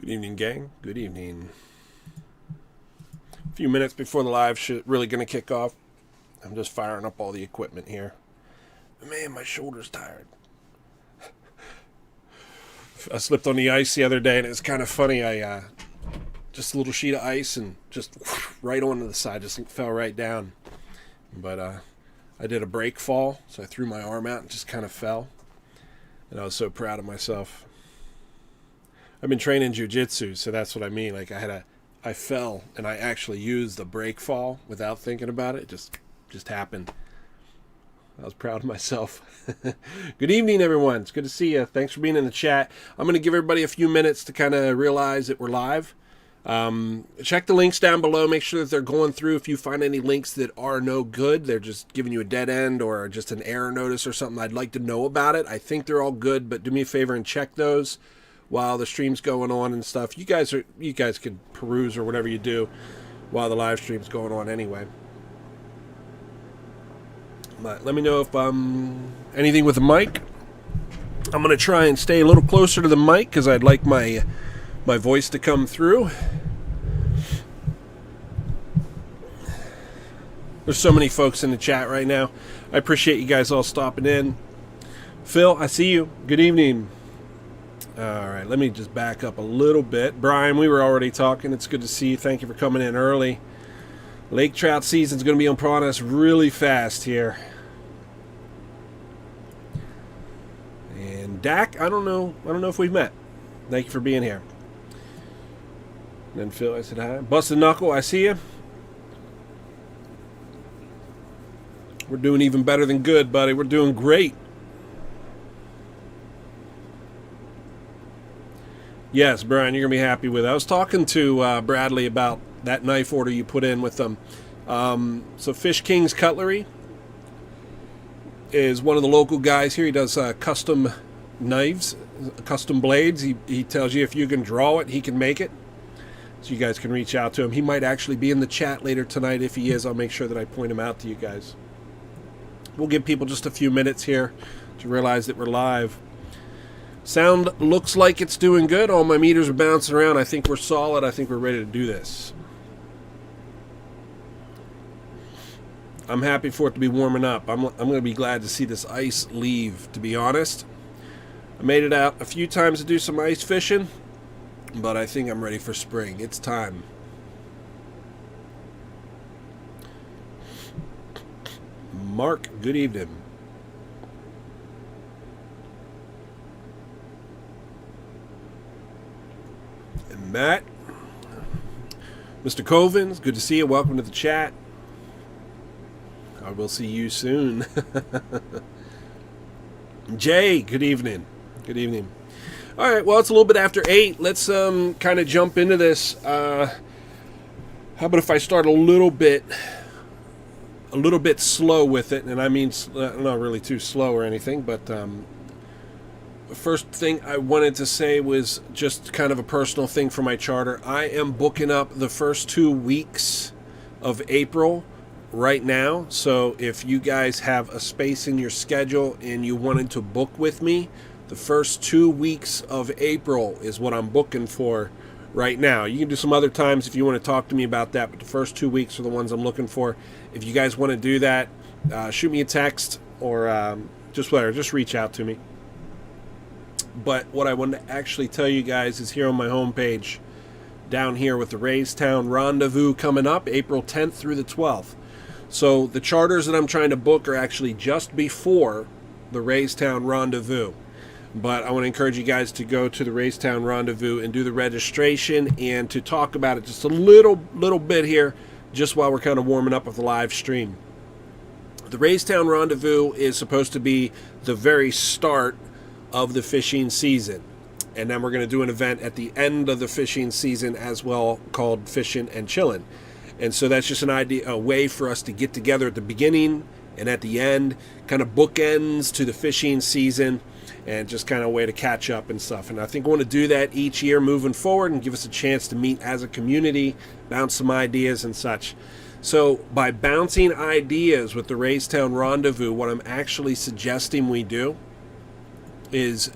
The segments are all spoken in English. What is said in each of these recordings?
Good evening, gang. Good evening. A few minutes before the live really going to kick off. I'm just firing up all the equipment here. Man, my shoulder's tired. I slipped on the ice the other day, and it was kind of funny. I just a little sheet of ice and just right onto the side, just fell right down. But I did a break fall, so I threw my arm out and just kind of fell. And I was so proud of myself. I've been training jiu-jitsu, so that's what I mean. Like I fell and I actually used the break fall without thinking about it. It just happened. I was proud of myself. Good evening, everyone. It's good to see you. Thanks for being in the chat. I'm going to give everybody a few minutes to kind of realize that we're live. Check the links down below. Make sure that they're going through. If you find any links that are no good, they're just giving you a dead end or just an error notice or something, I'd like to know about it. I think they're all good, but do me a favor and check those while the stream's going on and stuff. You guys could peruse or whatever you do while the live stream's going on anyway. But let me know if anything with the mic. I'm going to try and stay a little closer to the mic because I'd like my voice to come through. There's so many folks in the chat right now. I appreciate you guys all stopping in. Phil, I see you. Good evening. All right, let me just back up a little bit. Brian, we were already talking. It's good to see you. Thank you for coming in early. Lake trout season's going to be upon us really fast here. And Dak, I don't know if we've met. Thank you for being here. And then Phil, I said hi. Busted Knuckle, I see you. We're doing even better than good, buddy. We're doing great. Yes, Brian, you're going to be happy with it. I was talking to Bradley about that knife order you put in with them. So Fish King's Cutlery is one of the local guys here. He does custom knives, custom blades. He tells you if you can draw it, he can make it. So you guys can reach out to him. He might actually be in the chat later tonight. If he is, I'll make sure that I point him out to you guys. We'll give people just a few minutes here to realize that we're live. Sound looks like it's doing good. All my meters are bouncing around. I think we're solid. I think we're ready to do this. I'm happy for it to be warming up. I'm going to be glad to see this ice leave, to be honest. I made it out a few times to do some ice fishing, but I think I'm ready for spring. It's time. Mark, good evening. And Matt, Mr. Covins, good to see you. Welcome to the chat. I will see you soon. Jay, good evening. Good evening. All right, well, it's a little bit after 8. Let's kind of jump into this. How about if I start a little bit slow with it, and I mean not really too slow or anything, but the first thing I wanted to say was just kind of a personal thing for my charter. I am booking up the first 2 weeks of April right now, so if you guys have a space in your schedule and you wanted to book with me, the first 2 weeks of April is what I'm booking for right now. You can do some other times if you want to talk to me about that, but the first 2 weeks are the ones I'm looking for. If you guys want to do that, shoot me a text or just whatever, just reach out to me. But what I want to actually tell you guys is here on my homepage, down here with the Raystown Rendezvous coming up, April 10th through the 12th. So the charters that I'm trying to book are actually just before the Raystown Rendezvous. But I want to encourage you guys to go to the Raystown Rendezvous and do the registration and to talk about it just a little bit here, just while we're kind of warming up with the live stream. The Raystown Rendezvous is supposed to be the very start of the fishing season. And then we're going to do an event at the end of the fishing season as well, called Fishin' and Chillin'. And so that's just a way for us to get together at the beginning and at the end, kind of bookends to the fishing season, and just kind of a way to catch up and stuff. And I think I want to do that each year moving forward and give us a chance to meet as a community, bounce some ideas and such. So by bouncing ideas with the Raystown Rendezvous, what I'm actually suggesting we do is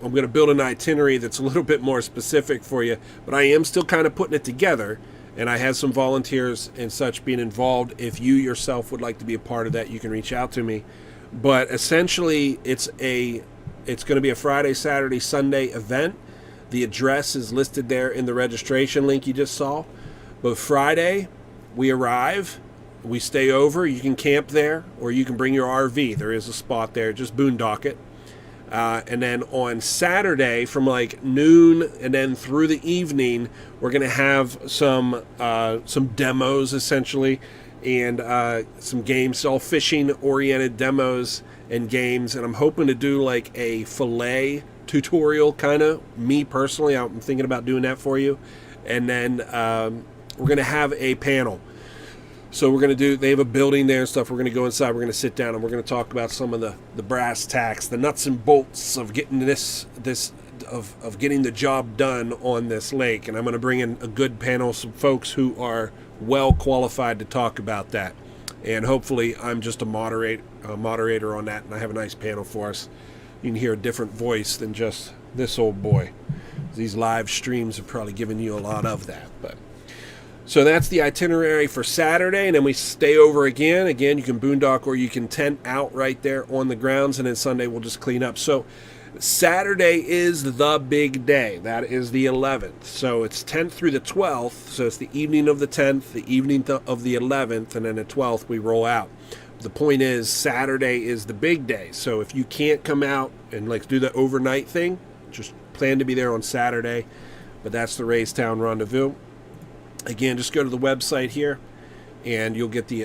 I'm going to build an itinerary that's a little bit more specific for you, but I am still kind of putting it together, and I have some volunteers and such being involved. If you yourself would like to be a part of that, you can reach out to me. But essentially, it's going to be a Friday, Saturday, Sunday event. The address is listed there in the registration link you just saw. But Friday, we arrive, we stay over. You can camp there, or you can bring your RV. There is a spot there. Just boondock it. And then on Saturday from like noon and then through the evening, we're going to have some demos essentially, and some games, all fishing oriented demos and games. And I'm hoping to do like a fillet tutorial kind of. Me personally, I'm thinking about doing that for you. And then we're going to have a panel. So we're going to do, they have a building there and stuff. We're going to go inside, we're going to sit down, and we're going to talk about some of the brass tacks, the nuts and bolts of getting of getting the job done on this lake. And I'm going to bring in a good panel, some folks who are well qualified to talk about that. And hopefully I'm just a moderator on that, and I have a nice panel for us. You can hear a different voice than just this old boy. These live streams have probably given you a lot of that, but... So that's the itinerary for Saturday, and then we stay over again. Again, you can boondock or you can tent out right there on the grounds, and then Sunday we'll just clean up. So Saturday is the big day. That is the 11th. So it's 10th through the 12th. So it's the evening of the 10th, the evening of the 11th, and then the 12th we roll out. The point is Saturday is the big day. So if you can't come out and like do the overnight thing, just plan to be there on Saturday. But that's the Raystown Rendezvous. Again, just go to the website here, and you'll get the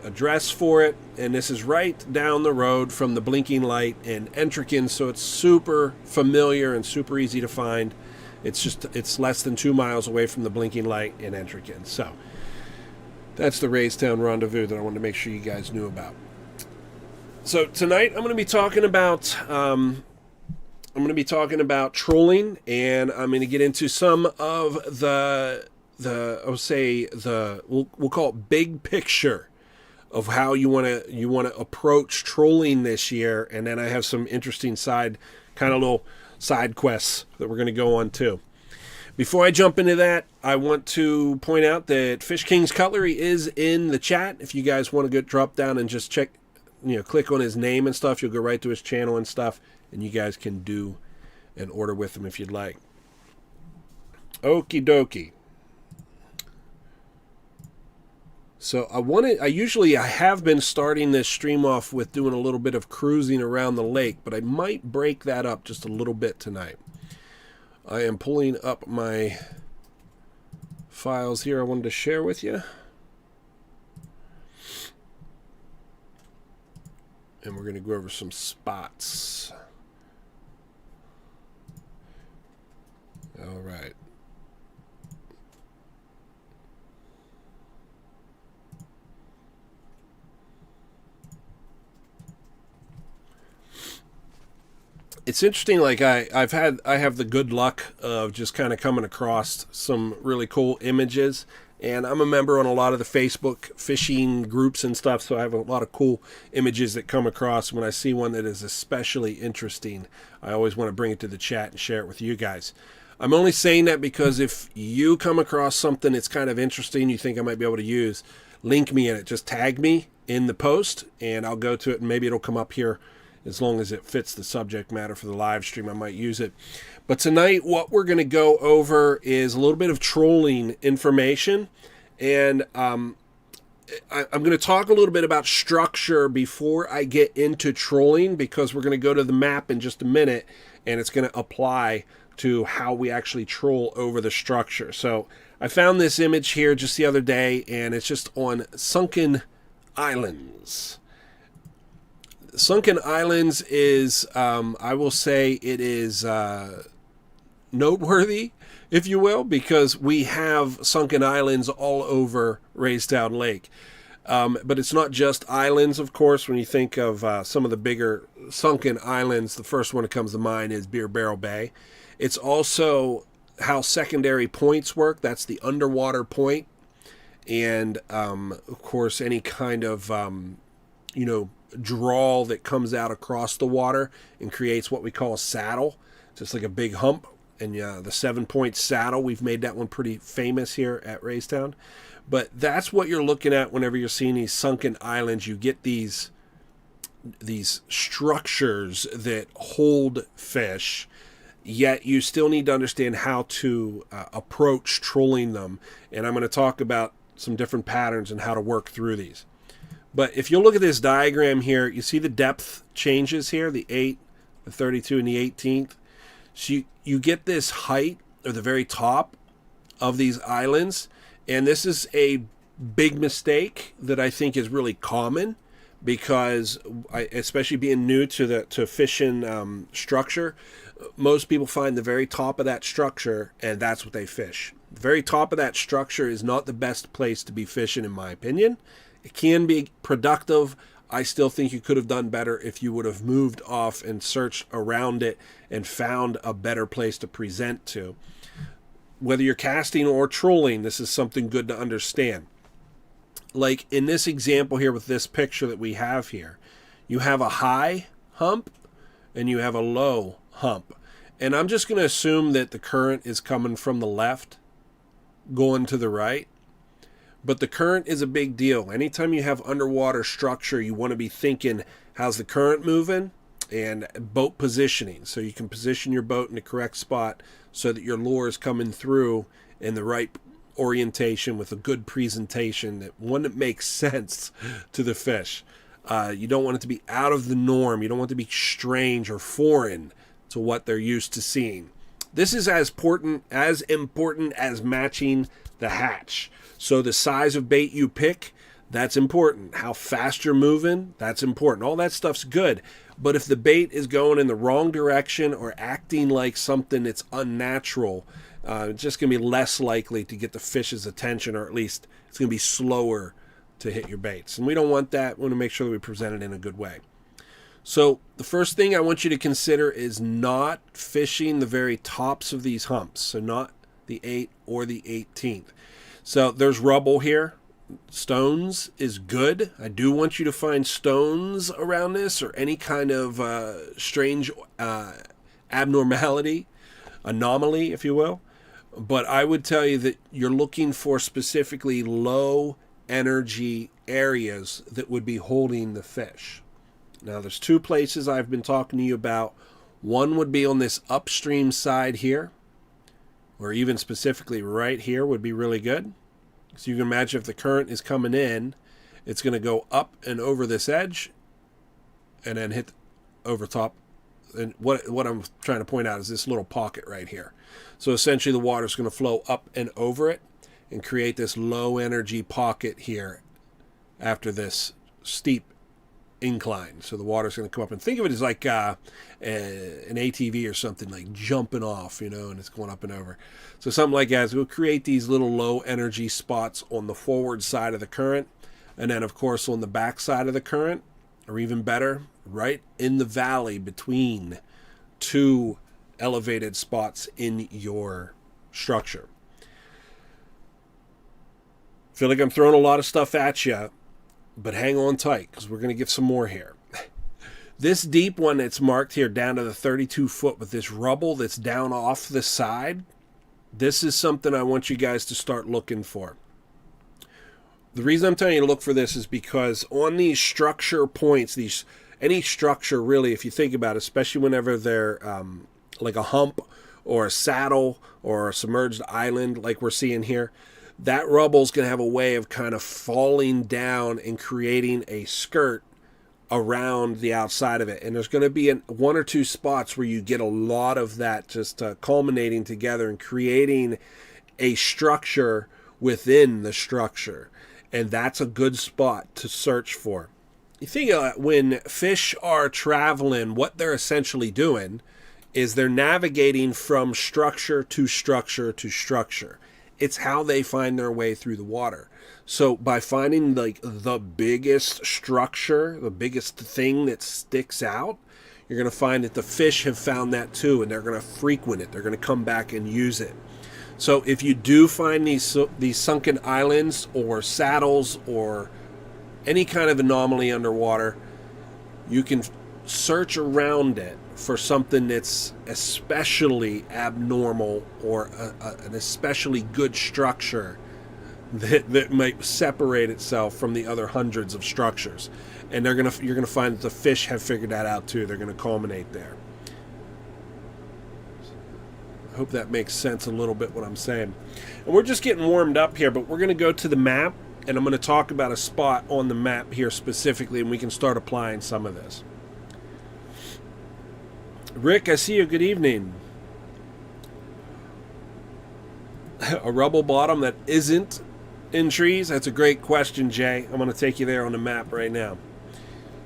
address for it. And this is right down the road from the Blinking Light in Entrican, so it's super familiar and super easy to find. It's less than 2 miles away from the Blinking Light in Entrican. So that's the Raystown Rendezvous that I wanted to make sure you guys knew about. So tonight I'm going to be talking about trolling, and I'm going to get into some of we'll call it big picture of how you want to approach trolling this year. And then I have some interesting little side quests that we're going to go on too. Before I jump into that, I want to point out that Fish King's Cutlery is in the chat. If you guys want to drop down and just check, click on his name and stuff, you'll go right to his channel and stuff, and you guys can do an order with him if you'd like. Okie dokie. So I have been starting this stream off with doing a little bit of cruising around the lake, but I might break that up just a little bit tonight. I am pulling up my files here I wanted to share with you. And we're going to go over some spots. All right. It's interesting, like I have the good luck of just kind of coming across some really cool images, and I'm a member on a lot of the Facebook fishing groups and stuff, so I have a lot of cool images that come across. When I see one that is especially interesting, I always want to bring it to the chat and share it with you guys. I'm only saying that because if you come across something that's kind of interesting you think I might be able to use, link me in it. Just tag me in the post, and I'll go to it, and maybe it'll come up here. As long as it fits the subject matter for the live stream, I might use it. But tonight, what we're going to go over is a little bit of trolling information. And I'm going to talk a little bit about structure before I get into trolling, because we're going to go to the map in just a minute, and it's going to apply to how we actually troll over the structure. So I found this image here just the other day, and it's just on Sunken Islands. Sunken Islands is, I will say it is noteworthy, if you will, because we have sunken islands all over Raystown Lake. But it's not just islands, of course. When you think of some of the bigger sunken islands, the first one that comes to mind is Beer Barrel Bay. It's also how secondary points work. That's the underwater point. And, of course, any kind of, drawl that comes out across the water and creates what we call a saddle, just like a big hump. And the 7-point saddle, we've made that one pretty famous here at Raystown. But that's what you're looking at whenever you're seeing these sunken islands. You get these structures that hold fish, yet you still need to understand how to approach trolling them. And I'm going to talk about some different patterns and how to work through these. But if you look at this diagram here, you see the depth changes here, the 8, the 32, and the 18th. So you get this height at the very top of these islands, and this is a big mistake that I think is really common, because especially being new to fishing structure, most people find the very top of that structure and that's what they fish. The very top of that structure is not the best place to be fishing, in my opinion. It can be productive. I still think you could have done better if you would have moved off and searched around it and found a better place to present to. Whether you're casting or trolling, this is something good to understand. Like in this example here with this picture that we have here, you have a high hump and you have a low hump. And I'm just going to assume that the current is coming from the left, going to the right. But the current is a big deal. Anytime you have underwater structure, you want to be thinking, how's the current moving? And boat positioning. So you can position your boat in the correct spot so that your lure is coming through in the right orientation with a good presentation, one that makes sense to the fish. You don't want it to be out of the norm. You don't want it to be strange or foreign to what they're used to seeing. This is as important as matching the hatch. So the size of bait you pick, that's important. How fast you're moving, that's important. All that stuff's good. But if the bait is going in the wrong direction or acting like something that's unnatural, it's just going to be less likely to get the fish's attention, or at least it's going to be slower to hit your baits. And we don't want that. We want to make sure that we present it in a good way. So the first thing I want you to consider is not fishing the very tops of these humps. So not the 8 or the 18th. So there's rubble here. Stones is good. I do want you to find stones around this, or any kind of strange abnormality, anomaly, if you will. But I would tell you that you're looking for specifically low energy areas that would be holding the fish. Now there's two places I've been talking to you about. One would be on this upstream side here, or even specifically right here would be really good. So you can imagine if the current is coming in, it's going to go up and over this edge and then hit over top. And what I'm trying to point out is this little pocket right here. So essentially the water is going to flow up and over it and create this low energy pocket here after this steep incline. So the water's going to come up, and think of it as like an ATV or something, like jumping off, and it's going up and over. So something like that. We'll create these little low energy spots on the forward side of the current, and then of course on the back side of the current, or even better, right in the valley between two elevated spots in your structure. Feel like I'm throwing a lot of stuff at you, but hang on tight because we're going to get some more here. This deep one that's marked here down to the 32 foot with this rubble that's down off the side, this is something I want you guys to start looking for. The reason I'm telling you to look for this is because on these structure points, any structure really, if you think about it, especially whenever they're like a hump or a saddle or a submerged island like we're seeing here, that rubble's going to have a way of kind of falling down and creating a skirt around the outside of it. And there's going to be one or two spots where you get a lot of that just culminating together and creating a structure within the structure. And that's a good spot to search for. You think when fish are traveling, what they're essentially doing is they're navigating from structure to structure to structure. It's how they find their way through the water. So by finding like the biggest structure, the biggest thing that sticks out, you're going to find that the fish have found that too, and they're going to frequent it. They're going to come back and use it. So if you do find these sunken islands or saddles or any kind of anomaly underwater, you can search around it for something that's especially abnormal or an especially good structure that might separate itself from the other hundreds of structures. And you're gonna find that the fish have figured that out too. They're gonna culminate there. I hope that makes sense a little bit what I'm saying. And we're just getting warmed up here, but we're gonna go to the map, and I'm gonna talk about a spot on the map here specifically, and we can start applying some of this. Rick, I see you. Good evening. A rubble bottom that isn't in trees? That's a great question, Jay. I'm going to take you there on the map right now.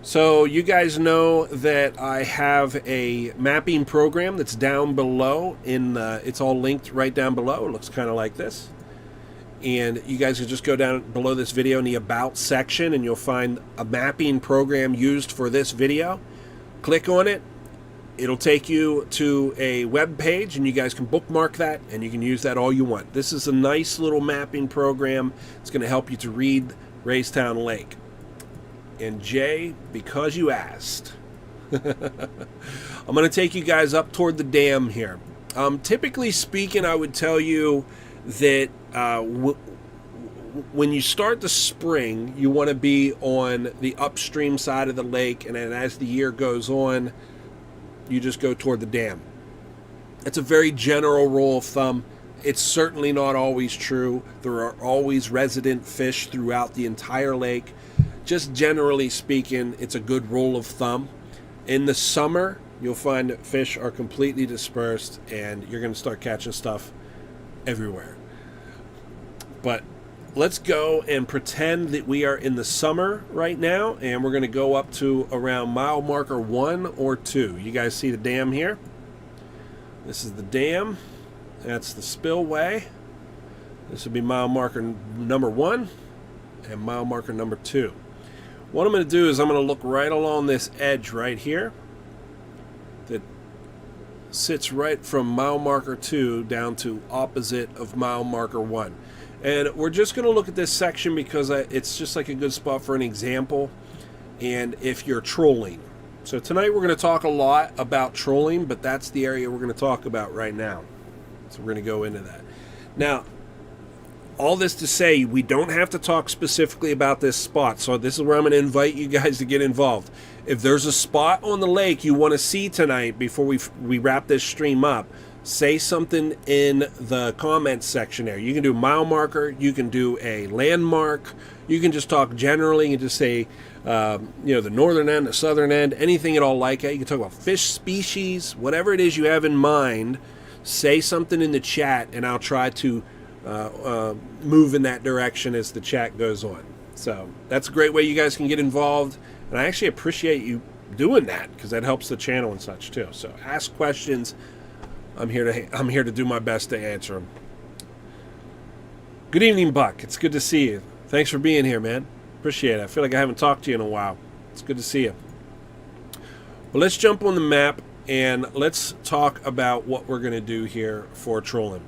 So you guys know that I have a mapping program that's down below. It's all linked right down below. It looks kind of like this. And you guys can just go down below this video in the About section, and you'll find a mapping program used for this video. Click on it. It'll take you to a web page, and you guys can bookmark that, and you can use that all you want. This is a nice little mapping program. It's going to help you to read Raystown Lake. And Jay, because you asked, I'm going to take you guys up toward the dam here. Typically speaking, I would tell you that when you start the spring, you want to be on the upstream side of the lake, and then as the year goes on, you just go toward the dam. It's a very general rule of thumb. It's certainly not always true. There are always resident fish throughout the entire lake. Just generally speaking, it's a good rule of thumb. In the summer, you'll find that fish are completely dispersed, and you're going to start catching stuff everywhere. But let's go and pretend that we are in the summer right now, and we're going to go up to around mile marker 1 or 2. You guys see the dam here? This is the dam. That's the spillway. This would be mile marker number 1 and mile marker number 2. What I'm going to do is I'm going to look right along this edge right here that sits right from mile marker 2 down to opposite of mile marker 1. And we're just going to look at this section because it's just like a good spot for an example, and if you're trolling. So tonight we're going to talk a lot about trolling, but that's the area we're going to talk about right now. So we're going to go into that. Now, all this to say, we don't have to talk specifically about this spot. So this is where I'm going to invite you guys to get involved. If there's a spot on the lake you want to see tonight before we wrap this stream up, say something in the comments section there. You can do mile marker, you can do a landmark, you can just talk generally and just say, the northern end, the southern end, anything at all like that. You can talk about fish species, whatever it is you have in mind. Say something in the chat, and I'll try to move in that direction as the chat goes on. So that's a great way you guys can get involved, and I actually appreciate you doing that because that helps the channel and such too. So ask questions. I'm here to do my best to answer them. Good evening, Buck. It's good to see you. Thanks for being here, man. Appreciate it. I feel like I haven't talked to you in a while. It's good to see you. Well, let's jump on the map and let's talk about what we're going to do here for trolling.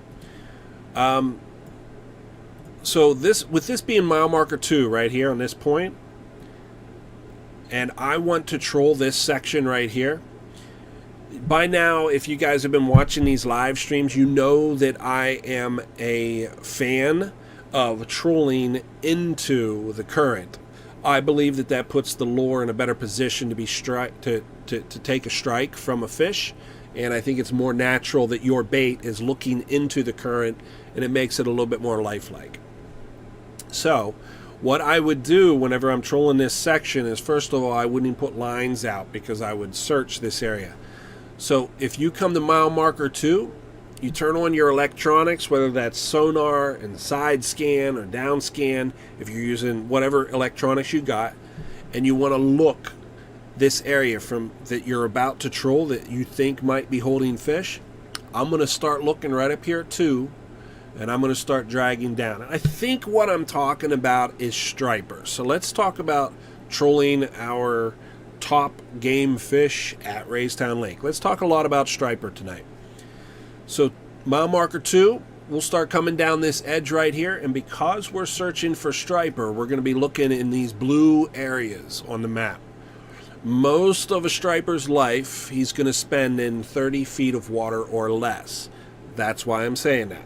So with this being mile marker 2 right here on this point, and I want to troll this section right here. By now, if you guys have been watching these live streams, you know that I am a fan of trolling into the current. I believe that puts the lure in a better position to be to take a strike from a fish, and I think it's more natural that your bait is looking into the current, and it makes it a little bit more lifelike. So what I would do whenever I'm trolling this section is, first of all, I wouldn't put lines out because I would search this area. So if you come to mile marker 2, you turn on your electronics, whether that's sonar and side scan or down scan, if you're using whatever electronics you got, and you want to look this area from that you're about to troll that you think might be holding fish, I'm going to start looking right up here at 2, and I'm going to start dragging down. I think what I'm talking about is stripers. So let's talk about trolling our top game fish at Raystown Lake. Let's talk a lot about striper tonight. So mile marker 2, we'll start coming down this edge right here, and because we're searching for striper, we're going to be looking in these blue areas on the map. Most of a striper's life he's going to spend in 30 feet of water or less. That's why I'm saying that.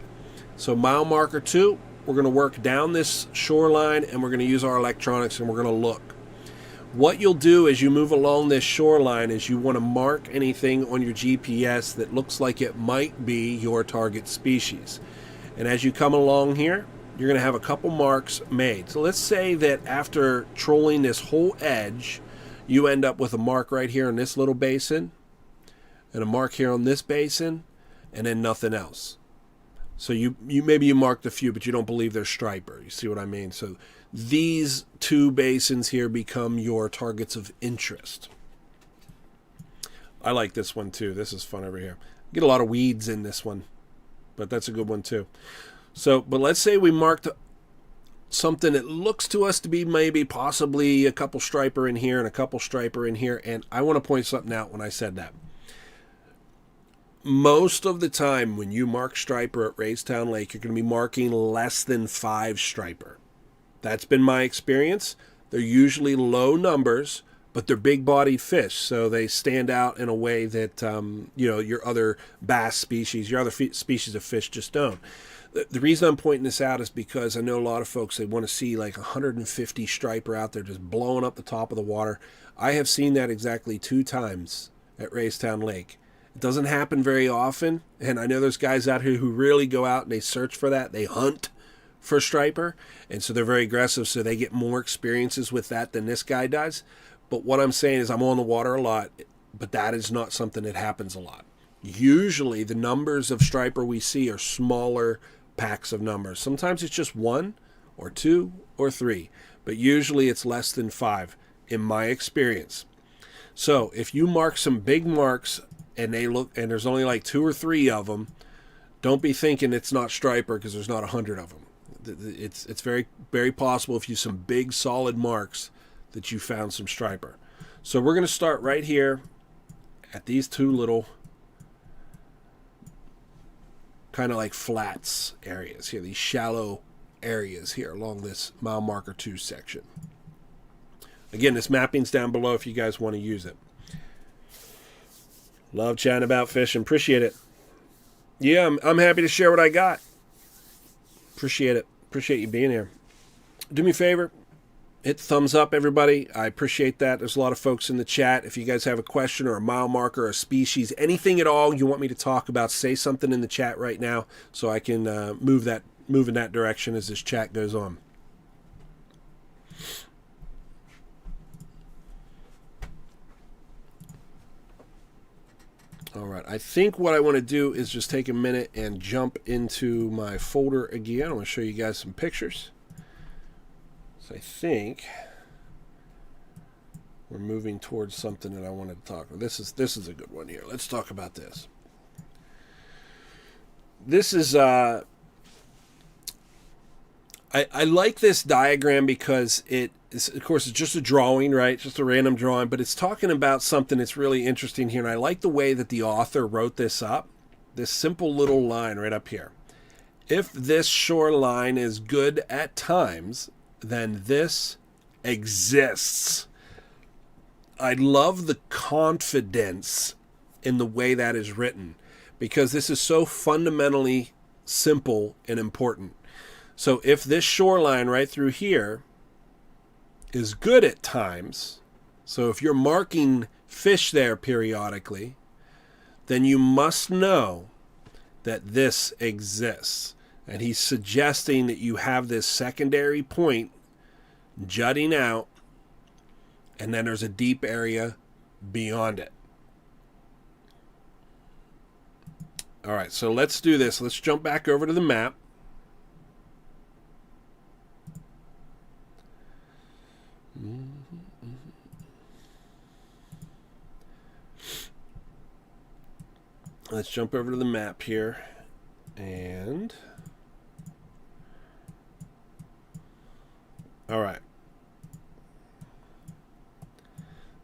So mile marker 2, we're going to work down this shoreline and we're going to use our electronics and we're going to look. What you'll do as you move along this shoreline is you want to mark anything on your GPS that looks like it might be your target species. And as you come along here, you're going to have a couple marks made. So let's say that after trolling this whole edge, you end up with a mark right here in this little basin, and a mark here on this basin, and then nothing else. So you maybe you marked a few, but you don't believe they're striper. You see what I mean? So these two basins here become your targets of interest. I like this one too. This is fun over here. Get a lot of weeds in this one, but that's a good one too. So, but let's say we marked something that looks to us to be maybe possibly a couple striper in here and a couple striper in here, and I want to point something out when I said that. Most of the time when you mark striper at Raystown Lake, you're going to be marking less than 5 striper. That's been my experience. They're usually low numbers, but they're big-bodied fish, so they stand out in a way that your other bass species, your other species of fish just don't. The reason I'm pointing this out is because I know a lot of folks, they want to see like 150 striper out there just blowing up the top of the water. I have seen that exactly 2 times at Raystown Lake. It doesn't happen very often, and I know there's guys out here who really go out and they search for that. They hunt for striper, and so they're very aggressive, so they get more experiences with that than this guy does. But what I'm saying is I'm on the water a lot, but that is not something that happens a lot. Usually the numbers of striper we see are smaller packs of numbers. Sometimes it's just 1 or 2 or 3, but usually it's less than 5 in my experience. So if you mark some big marks and there's only like 2 or 3 of them, don't be thinking it's not striper because there's not 100 of them. It's very, very possible if you some big solid marks that you found some striper. So we're going to start right here at these 2 little kind of like flats areas here, these shallow areas here along this mile marker 2 section. Again, this mapping's down below if you guys want to use it. Love chatting about fishing. Appreciate it. Yeah, I'm happy to share what I got. Appreciate it. Appreciate you being here. Do me a favor. Hit thumbs up, everybody. I appreciate that. There's a lot of folks in the chat. If you guys have a question or a mile marker or a species, anything at all you want me to talk about, say something in the chat right now so I can move in that direction as this chat goes on. All right, I think what I want to do is just take a minute and jump into my folder again. I want to show you guys some pictures. So I think we're moving towards something that I wanted to talk about. This is a good one here. Let's talk about this. This is I like this diagram because of course, it's just a drawing, right? It's just a random drawing, but it's talking about something that's really interesting here. And I like the way that the author wrote this up. This simple little line right up here. If this shoreline is good at times, then this exists. I love the confidence in the way that is written because this is so fundamentally simple and important. So if this shoreline right through here is good at times, so if you're marking fish there periodically, then you must know that this exists. And he's suggesting that you have this secondary point jutting out, and then there's a deep area beyond it. All right, so let's do this. Let's jump back over to the map. Let's jump over to the map here, and all right.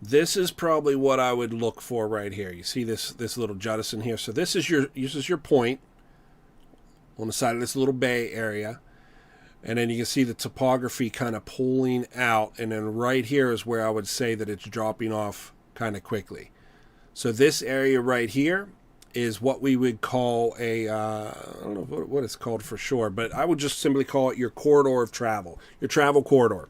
This is probably what I would look for right here. You see this little jettison here. So this is your point on the side of this little bay area. And then you can see the topography kind of pulling out. And then right here is where I would say that it's dropping off kind of quickly. So this area right here is what we would call a, I don't know what it's called for sure, but I would just simply call it your corridor of travel, your travel corridor.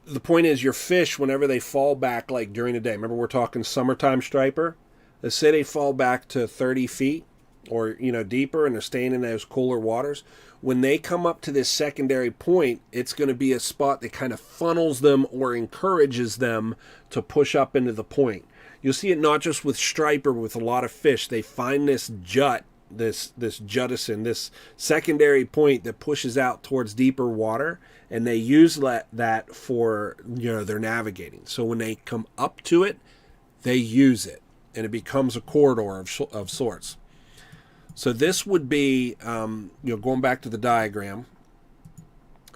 The point is your fish, whenever they fall back, like during the day, remember we're talking summertime striper, let's say they fall back to 30 feet or, deeper, and they're staying in those cooler waters. When they come up to this secondary point, it's going to be a spot that kind of funnels them or encourages them to push up into the point. You'll see it not just with striper, but with a lot of fish. They find this jut, this jettison, this secondary point that pushes out towards deeper water, and they use that for their navigating. So when they come up to it, they use it, and it becomes a corridor of sorts. So this would be, going back to the diagram,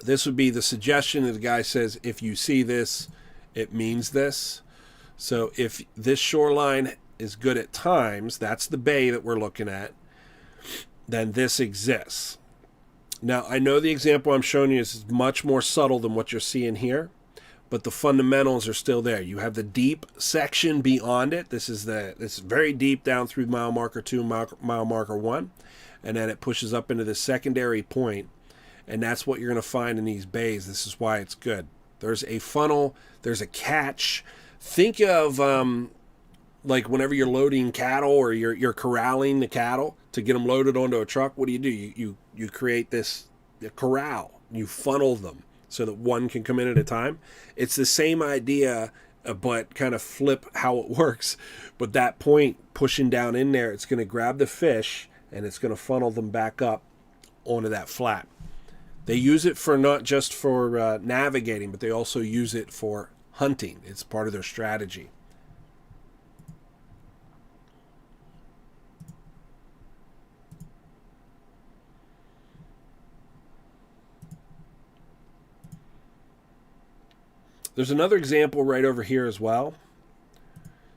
this would be the suggestion that the guy says, if you see this, it means this. So if this shoreline is good at times, that's the bay that we're looking at, then this exists. Now, I know the example I'm showing you is much more subtle than what you're seeing here, but the fundamentals are still there. You have the deep section beyond it. This is very deep down through mile marker 2, mile marker 1, and then it pushes up into the secondary point, and that's what you're going to find in these bays. This is why it's good. There's a funnel, there's a catch. Think of like whenever you're loading cattle or you're corralling the cattle to get them loaded onto a truck. What do? You create this corral. You funnel them so that one can come in at a time. It's the same idea, but kind of flip how it works. But that point pushing down in there, it's going to grab the fish and it's going to funnel them back up onto that flat. They use it for not just for navigating, but they also use it for hunting. It's part of their strategy. There's another example right over here as well.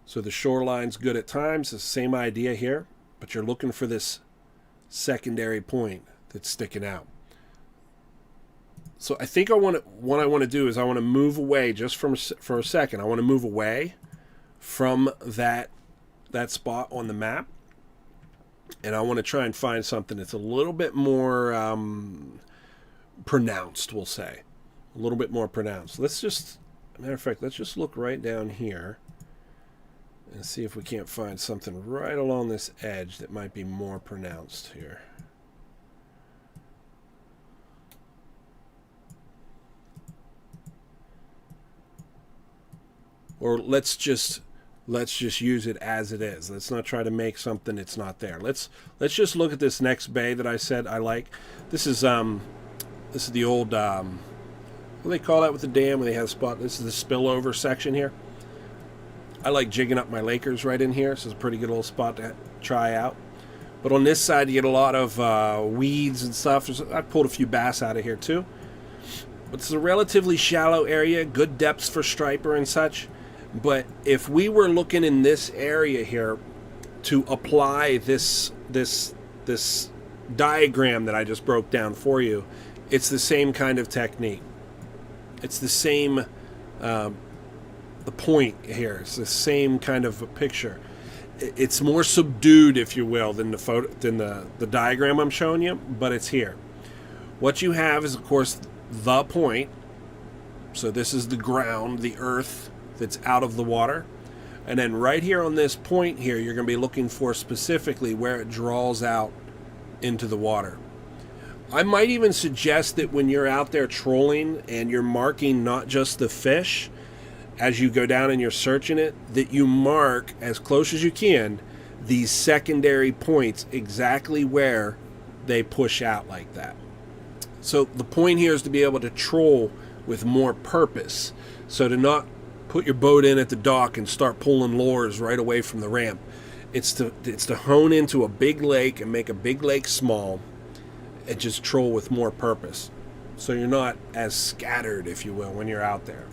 So the shoreline's good at times. It's the same idea here, but you're looking for this secondary point that's sticking out. So I think what I want to do is I want to move away just for a second. I want to move away from that spot on the map, and I want to try and find something that's a little bit more pronounced, we'll say. A little bit more pronounced. Matter of fact, let's just look right down here and see if we can't find something right along this edge that might be more pronounced here. Or let's just use it as it is. Let's not try to make something that's not there. Let's just look at this next bay that I said I like. This is the old what do they call that with the dam when they have a spot? This is the spillover section here. I like jigging up my Lakers right in here. This is a pretty good little spot to try out. But on this side, you get a lot of weeds and stuff. I pulled a few bass out of here too. But it's a relatively shallow area, good depths for striper and such. But if we were looking in this area here to apply this diagram that I just broke down for you, it's the same kind of technique. It's the same, the point here. It's the same kind of a picture. It's more subdued, if you will, than the diagram I'm showing you, but it's here. What you have is, of course, the point. So this is the ground, the earth that's out of the water. And then right here on this point here, you're going to be looking for specifically where it draws out into the water. I might even suggest that when you're out there trolling and you're marking not just the fish, as you go down and you're searching it, that you mark as close as you can these secondary points exactly where they push out like that. So the point here is to be able to troll with more purpose. So to not put your boat in at the dock and start pulling lures right away from the ramp. It's to hone into a big lake and make a big lake small and just troll with more purpose. So you're not as scattered, if you will, when you're out there.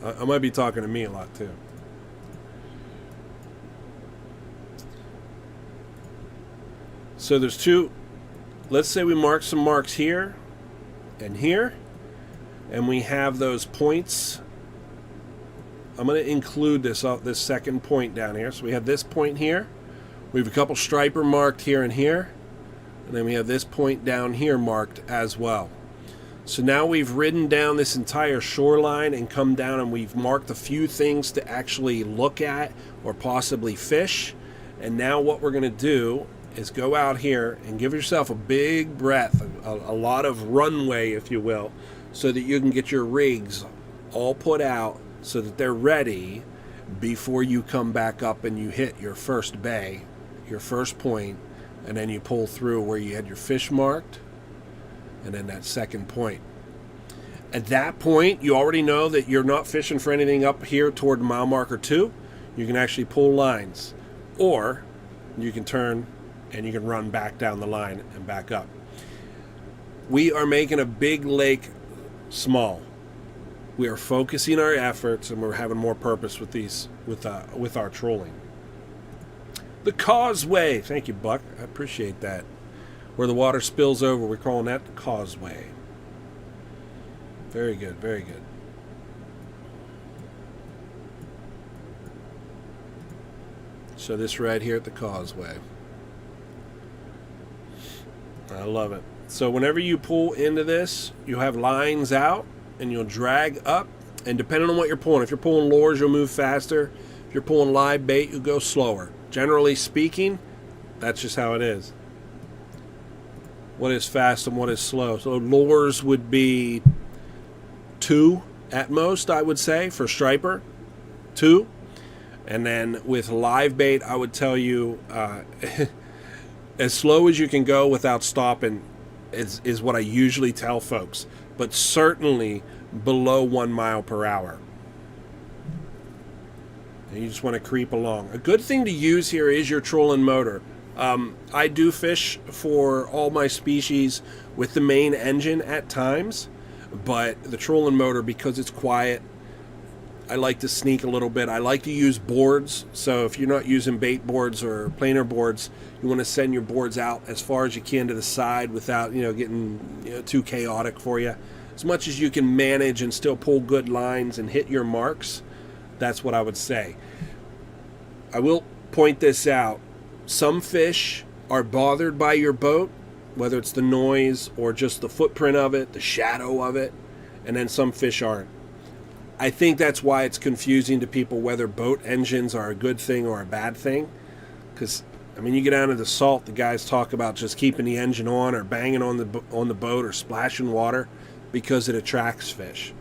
I might be talking to me a lot too. So there's two let's say we mark some marks here and here, and we have those points. I'm going to include this second point down here. So we have this point here. We have a couple striper marked here and here. And then we have this point down here marked as well. So now we've ridden down this entire shoreline and come down, and we've marked a few things to actually look at or possibly fish. And now what we're going to do is go out here and give yourself a big breath, a lot of runway, if you will, so that you can get your rigs all put out so that they're ready before you come back up and you hit your first bay, your first point, and then you pull through where you had your fish marked, and then that second point. At that point, you already know that you're not fishing for anything up here toward mile marker 2. You can actually pull lines, or you can turn and you can run back down the line and back up. We are making a big lake small. We are focusing our efforts, and we're having more purpose with these, with our trolling. The causeway. Thank you, Buck. I appreciate that. Where the water spills over, we're calling that the causeway. Very good, very good. So this right here at the causeway. I love it. So whenever you pull into this, you have lines out, and you'll drag up, and depending on what you're pulling, if you're pulling lures, you'll move faster. If you're pulling live bait, you'll go slower. Generally speaking, that's just how it is. What is fast and what is slow? So lures would be 2 at most, I would say, for striper. 2. And then with live bait, I would tell you as slow as you can go without stopping is what I usually tell folks. But certainly below 1 mile per hour. And you just want to creep along. A good thing to use here is your trolling motor. I do fish for all my species with the main engine at times, but the trolling motor, because it's quiet, I like to sneak a little bit. I like to use boards, so if you're not using bait boards or planer boards, you want to send your boards out as far as you can to the side without getting too chaotic for you. As much as you can manage and still pull good lines and hit your marks, that's what I would say. I will point this out. Some fish are bothered by your boat, whether it's the noise or just the footprint of it, the shadow of it, and then some fish aren't. I think that's why it's confusing to people whether boat engines are a good thing or a bad thing. Because, you get down to the salt, the guys talk about just keeping the engine on or banging on the boat or splashing water because it attracts fish.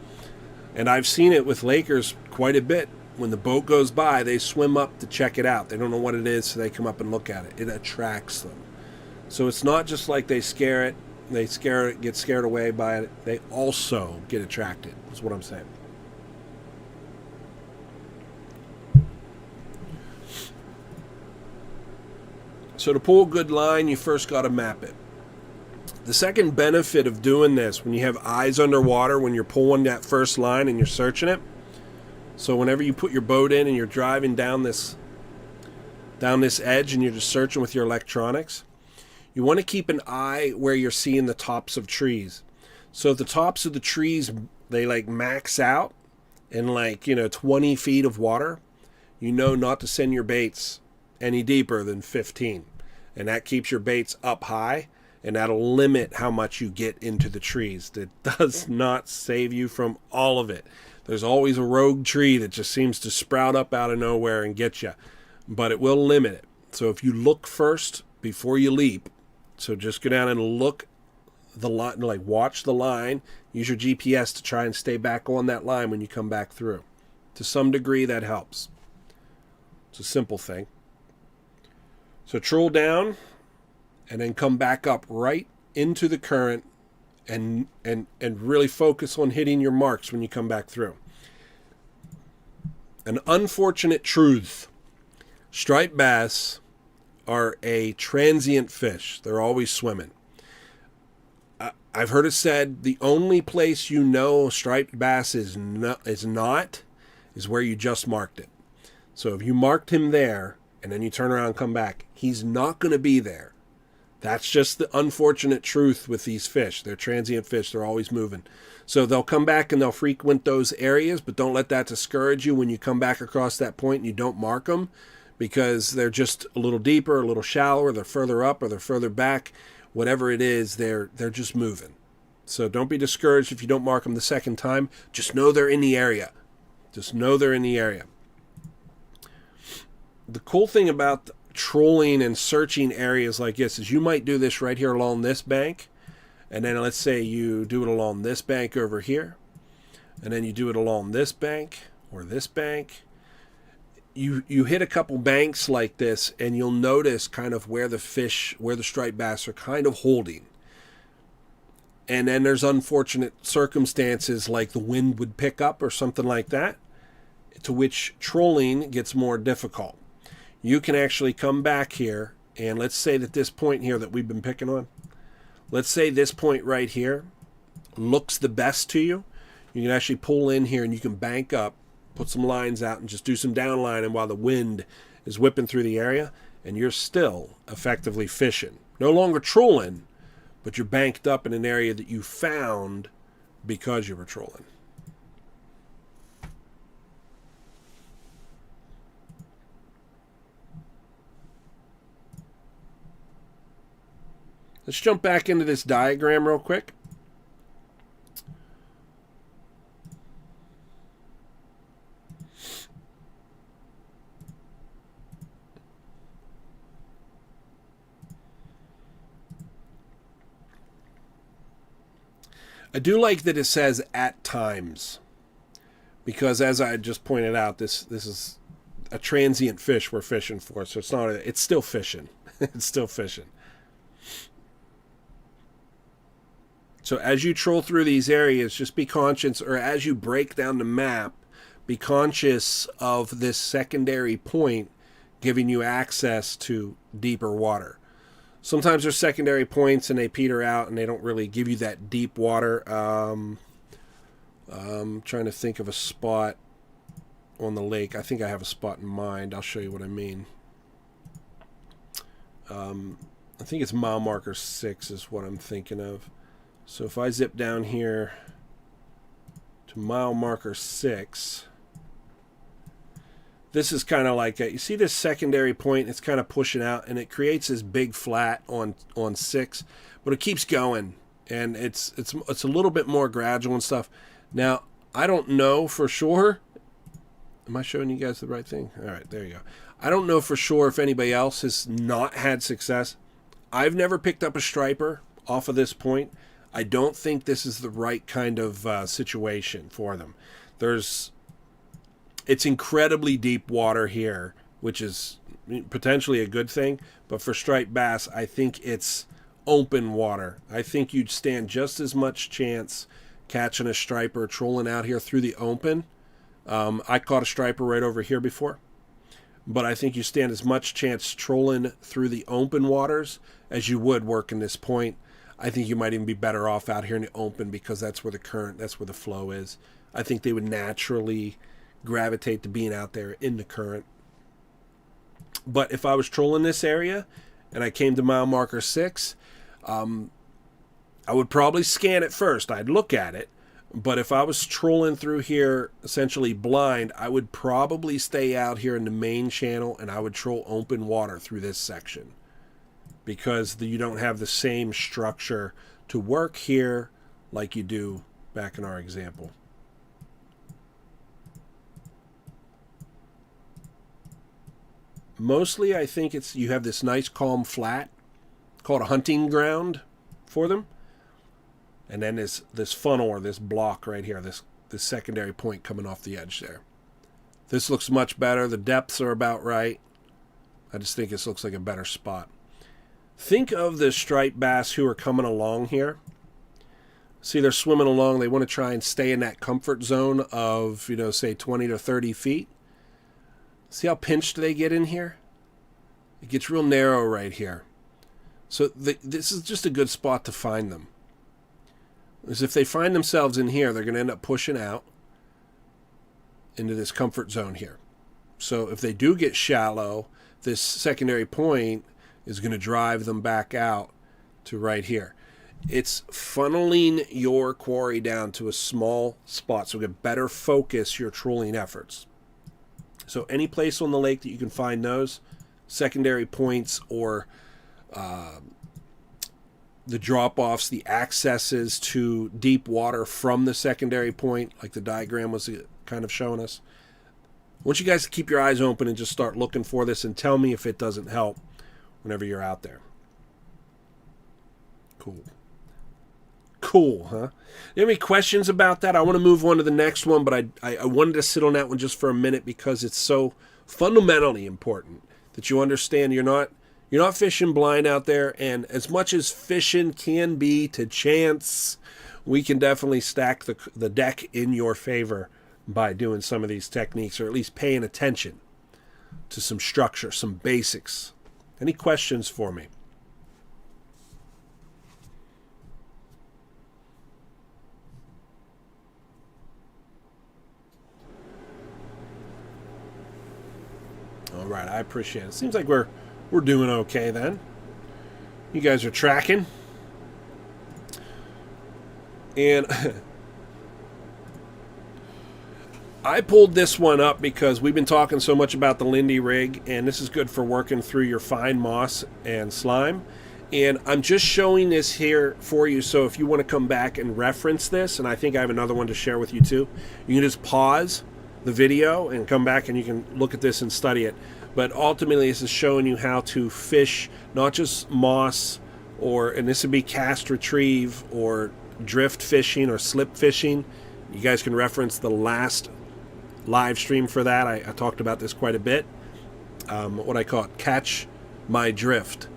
And I've seen it with Lakers quite a bit. When the boat goes by, they swim up to check it out. They don't know what it is, so they come up and look at it. It attracts them. So it's not just like they scare it, get scared away by it. They also get attracted. That's what I'm saying. So to pull a good line, you first got to map it. The second benefit of doing this, when you have eyes underwater, when you're pulling that first line and you're searching it, so whenever you put your boat in and you're driving down this edge and you're just searching with your electronics, you want to keep an eye where you're seeing the tops of trees. So if the tops of the trees, they max out in 20 feet of water, you know not to send your baits any deeper than 15. And that keeps your baits up high, and that'll limit how much you get into the trees. That does not save you from all of it. There's always a rogue tree that just seems to sprout up out of nowhere and get you, but it will limit it. So if you look first before you leap, so just go down and look the line, watch the line, use your GPS to try and stay back on that line when you come back through. To some degree, that helps. It's a simple thing. So troll down and then come back up right into the current and really focus on hitting your marks when you come back through. An unfortunate truth. Striped bass are a transient fish. They're always swimming. I've heard it said the only place you know striped bass is not is where you just marked it. So if you marked him there and then you turn around and come back, he's not going to be there. That's just the unfortunate truth with these fish. They're transient fish. They're always moving. So they'll come back and they'll frequent those areas, but don't let that discourage you when you come back across that point and you don't mark them, because they're just a little deeper, a little shallower, they're further up or they're further back. Whatever it is, they're just moving. So don't be discouraged if you don't mark them the second time. Just know they're in the area. Just know they're in the area. The cool thing about trolling and searching areas like this is you might do this right here along this bank, and then let's say you do it along this bank over here, and then you do it along this bank or this bank. You hit a couple banks like this, and you'll notice kind of where the fish, where the striped bass are kind of holding. And then there's unfortunate circumstances like the wind would pick up or something like that, to which trolling gets more difficult. You can actually come back here, and let's say that this point here that we've been picking on, let's say this point right here looks the best to you. You can actually pull in here and you can bank up, put some lines out, and just do some downlining while the wind is whipping through the area, and you're still effectively fishing. No longer trolling, but you're banked up in an area that you found because you were trolling. Let's jump back into this diagram real quick. I do like that it says at times, because as I just pointed out, this is a transient fish we're fishing for, so it's still fishing. It's still fishing. So as you troll through these areas, just be conscious, or as you break down the map, be conscious of this secondary point giving you access to deeper water. Sometimes there's secondary points and they peter out and they don't really give you that deep water. I'm trying to think of a spot on the lake. I think I have a spot in mind. I'll show you what I mean. I think it's mile marker 6 is what I'm thinking of. So if I zip down here to mile marker 6, this is kind of like you see this secondary point. It's kind of pushing out, and it creates this big flat on 6, but it keeps going, and it's a little bit more gradual and stuff. Now I don't know for sure. Am I showing you guys the right thing? All right, there you go. I don't know for sure if anybody else has not had success. I've never picked up a striper off of this point. I don't think this is the right kind of situation for them. It's incredibly deep water here, which is potentially a good thing. But for striped bass, I think it's open water. I think you'd stand just as much chance catching a striper trolling out here through the open. I caught a striper right over here before. But I think you stand as much chance trolling through the open waters as you would working this point. I think you might even be better off out here in the open, because that's where the current, that's where the flow is. I think they would naturally gravitate to being out there in the current. But if I was trolling this area and I came to mile marker 6, I would probably scan it first. I'd look at it. But if I was trolling through here essentially blind, I would probably stay out here in the main channel and I would troll open water through this section, because you don't have the same structure to work here like you do back in our example. Mostly I think you have this nice calm flat called a hunting ground for them. And then this funnel or this block right here, this secondary point coming off the edge there. This looks much better. The depths are about right. I just think this looks like a better spot. Think of the striped bass who are coming along here. See, they're swimming along. They want to try and stay in that comfort zone of, say 20 to 30 feet. See how pinched they get in here? It gets real narrow right here. So this is just a good spot to find them. Because if they find themselves in here, they're going to end up pushing out into this comfort zone here. So if they do get shallow, this secondary point is going to drive them back out to right here. It's funneling your quarry down to a small spot so you can better focus your trolling efforts. So any place on the lake that you can find those secondary points, or the drop-offs, the accesses to deep water from the secondary point, like the diagram was kind of showing us. I want you guys to keep your eyes open and just start looking for this and tell me if it doesn't help whenever you're out there. Cool. Cool, huh? You have any questions about that? I want to move on to the next one, but I wanted to sit on that one just for a minute because it's so fundamentally important that you understand you're not fishing blind out there, and as much as fishing can be to chance, we can definitely stack the deck in your favor by doing some of these techniques, or at least paying attention to some structure, some basics. Any questions for me? All right, I appreciate it. Seems like we're doing okay then. You guys are tracking. And I pulled this one up because we've been talking so much about the Lindy rig, and this is good for working through your fine moss and slime. And I'm just showing this here for you, so if you want to come back and reference this, and I think I have another one to share with you too, you can just pause the video and come back and you can look at this and study it. But ultimately, this is showing you how to fish not just moss, and this would be cast retrieve or drift fishing or slip fishing. You guys can reference the last live stream for that. I talked about this quite a bit. What I call it, Catch My Drift.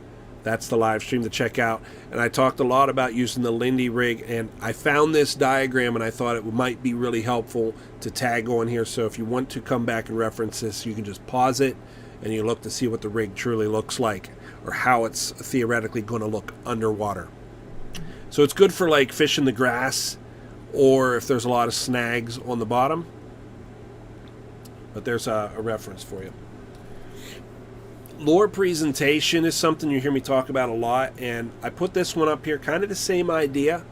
That's the live stream to check out. And I talked a lot about using the Lindy rig, and I found this diagram and I thought it might be really helpful to tag on here. So if you want to come back and reference this, you can just pause it and you look to see what the rig truly looks like, or how it's theoretically going to look underwater. So it's good for like fishing the grass, or if there's a lot of snags on the bottom. But there's a reference for you. Lure presentation is something you hear me talk about a lot, and I put this one up here, kind of the same idea.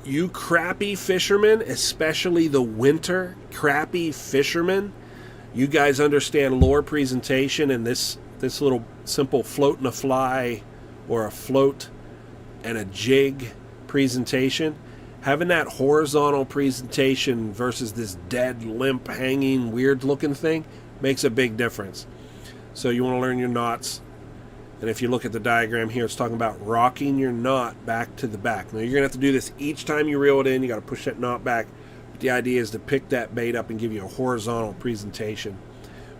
You crappie fishermen, especially the winter crappie fishermen, you guys understand lure presentation, and this little simple float and a fly, or a float and a jig presentation. Having that horizontal presentation versus this dead, limp, hanging, weird looking thing makes a big difference. So you want to learn your knots. And if you look at the diagram here, it's talking about rocking your knot back to the back. Now you're going to have to do this each time you reel it in. You got to push that knot back. But the idea is to pick that bait up and give you a horizontal presentation.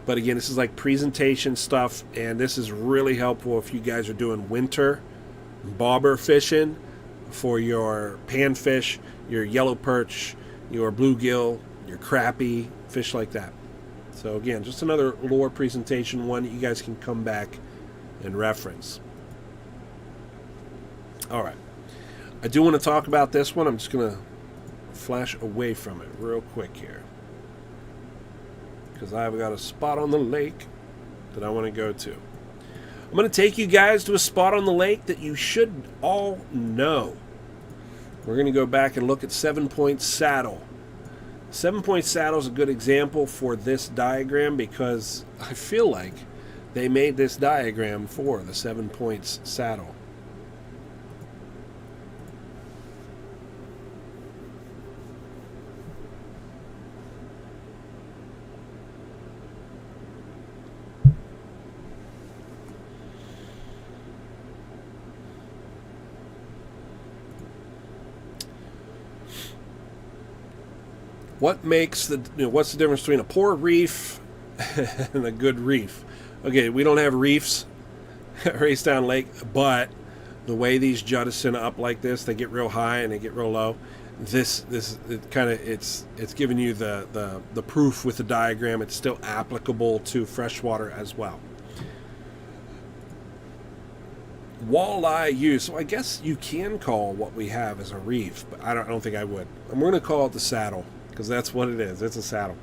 But again, this is like presentation stuff, and this is really helpful if you guys are doing winter bobber fishing for your panfish, your yellow perch, your bluegill, your crappie, fish like that. So again, just another lure presentation one that you guys can come back and reference. All right. I do want to talk about this one. I'm just going to flash away from it real quick here, because I've got a spot on the lake that I want to go to. I'm going to take you guys to a spot on the lake that you should all know. We're going to go back and look at 7-point saddle. 7-point saddle is a good example for this diagram, because I feel like they made this diagram for the 7 points saddle. What makes what's the difference between a poor reef and a good reef? Okay, we don't have reefs at Racetown Lake, but the way these jettison up like this, they get real high and they get real low. It's giving you the proof with the diagram. It's still applicable to freshwater as well. Walleye use. So I guess you can call what we have as a reef, but I don't think I would. I'm going to call it the saddle, because that's what it is. It's a saddle.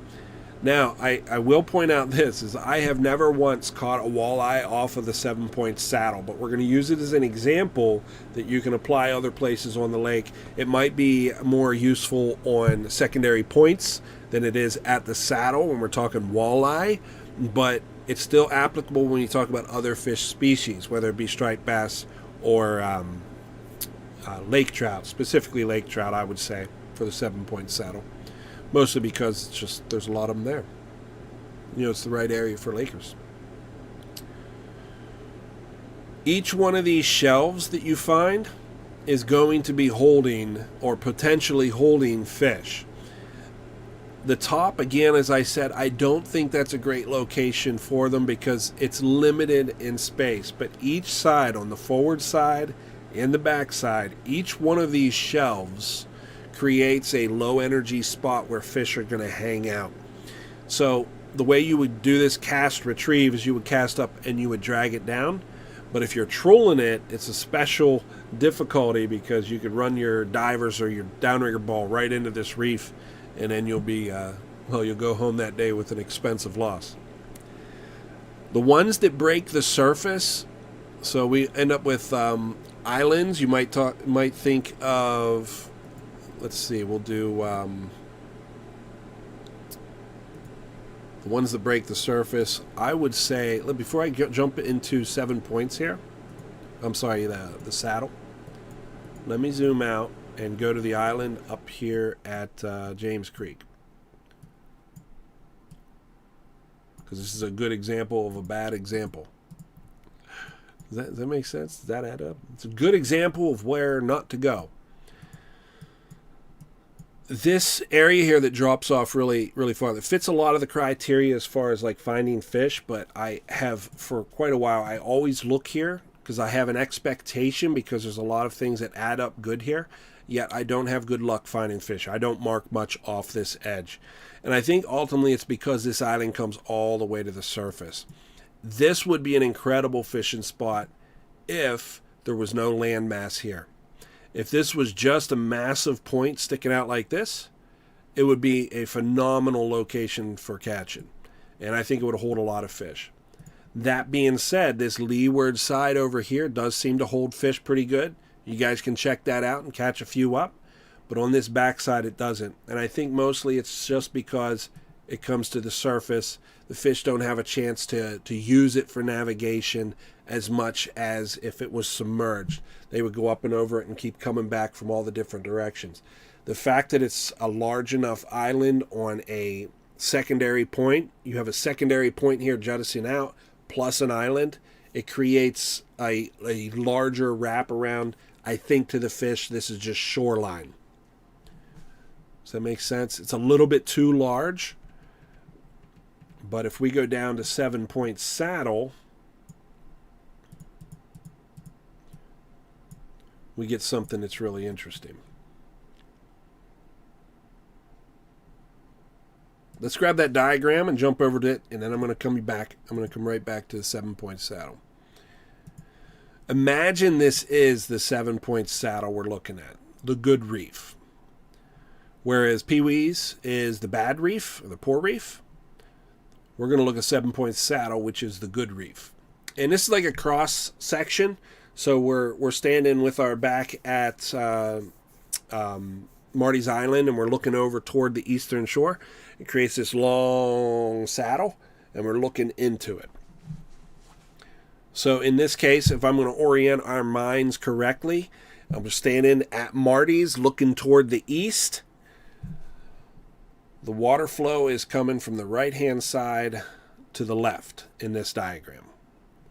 Now, I will point out this, is I have never once caught a walleye off of the 7-point saddle, but we're going to use it as an example that you can apply other places on the lake. It might be more useful on secondary points than it is at the saddle when we're talking walleye, but it's still applicable when you talk about other fish species, whether it be striped bass or lake trout, specifically lake trout, I would say, for the 7-point saddle. Mostly because it's just there's a lot of them there. You know, it's the right area for Lakers. Each one of these shelves that you find is going to be holding or potentially holding fish. The top, again, as I said, I don't think that's a great location for them because it's limited in space. But each side, on the forward side and the back side, each one of these shelves creates a low energy spot where fish are going to hang out. So the way you would do this cast retrieve is you would cast up and you would drag it down. But if you're trolling it, it's a special difficulty because you could run your divers or your downrigger ball right into this reef, and then you'll be you'll go home that day with an expensive loss. The ones that break the surface, so we end up with islands. You might think of. Let's see, we'll do the ones that break the surface. I would say, before I jump into 7 points here, I'm sorry, the saddle, let me zoom out and go to the island up here at James Creek. Because this is a good example of a bad example. Does that make sense? Does that add up? It's a good example of where not to go. This area here that drops off really, really far, that fits a lot of the criteria as far as like finding fish, but I have for quite a while, I always look here because I have an expectation because there's a lot of things that add up good here, yet I don't have good luck finding fish. I don't mark much off this edge. And I think ultimately it's because this island comes all the way to the surface. This would be an incredible fishing spot if there was no land mass here. If this was just a massive point sticking out like this, it would be a phenomenal location for catching. And I think it would hold a lot of fish. That being said, this leeward side over here does seem to hold fish pretty good. You guys can check that out and catch a few up. But on this backside, it doesn't. And I think mostly it's just because it comes to the surface. The fish don't have a chance to use it for navigation as much as if it was submerged. They would go up and over it and keep coming back from all the different directions. The fact that it's a large enough island on a secondary point, you have a secondary point here jutting out, plus an island, it creates a larger wraparound, I think, to the fish. This is just shoreline. Does that make sense? It's a little bit too large. But if we go down to 7-point saddle, we get something that's really interesting. Let's grab that diagram and jump over to it, and then I'm going to come right back to the 7-point saddle. Imagine this is the 7-point saddle we're looking at, the good reef. Whereas Pee-wee's is the bad reef, or the poor reef. We're going to look at 7-point saddle, which is the good reef. And this is like a cross section. So we're standing with our back at Marty's Island, and we're looking over toward the eastern shore. It creates this long saddle, and we're looking into it. So in this case, if I'm going to orient our minds correctly, I'm standing at Marty's looking toward the east. The water flow is coming from the right-hand side to the left in this diagram.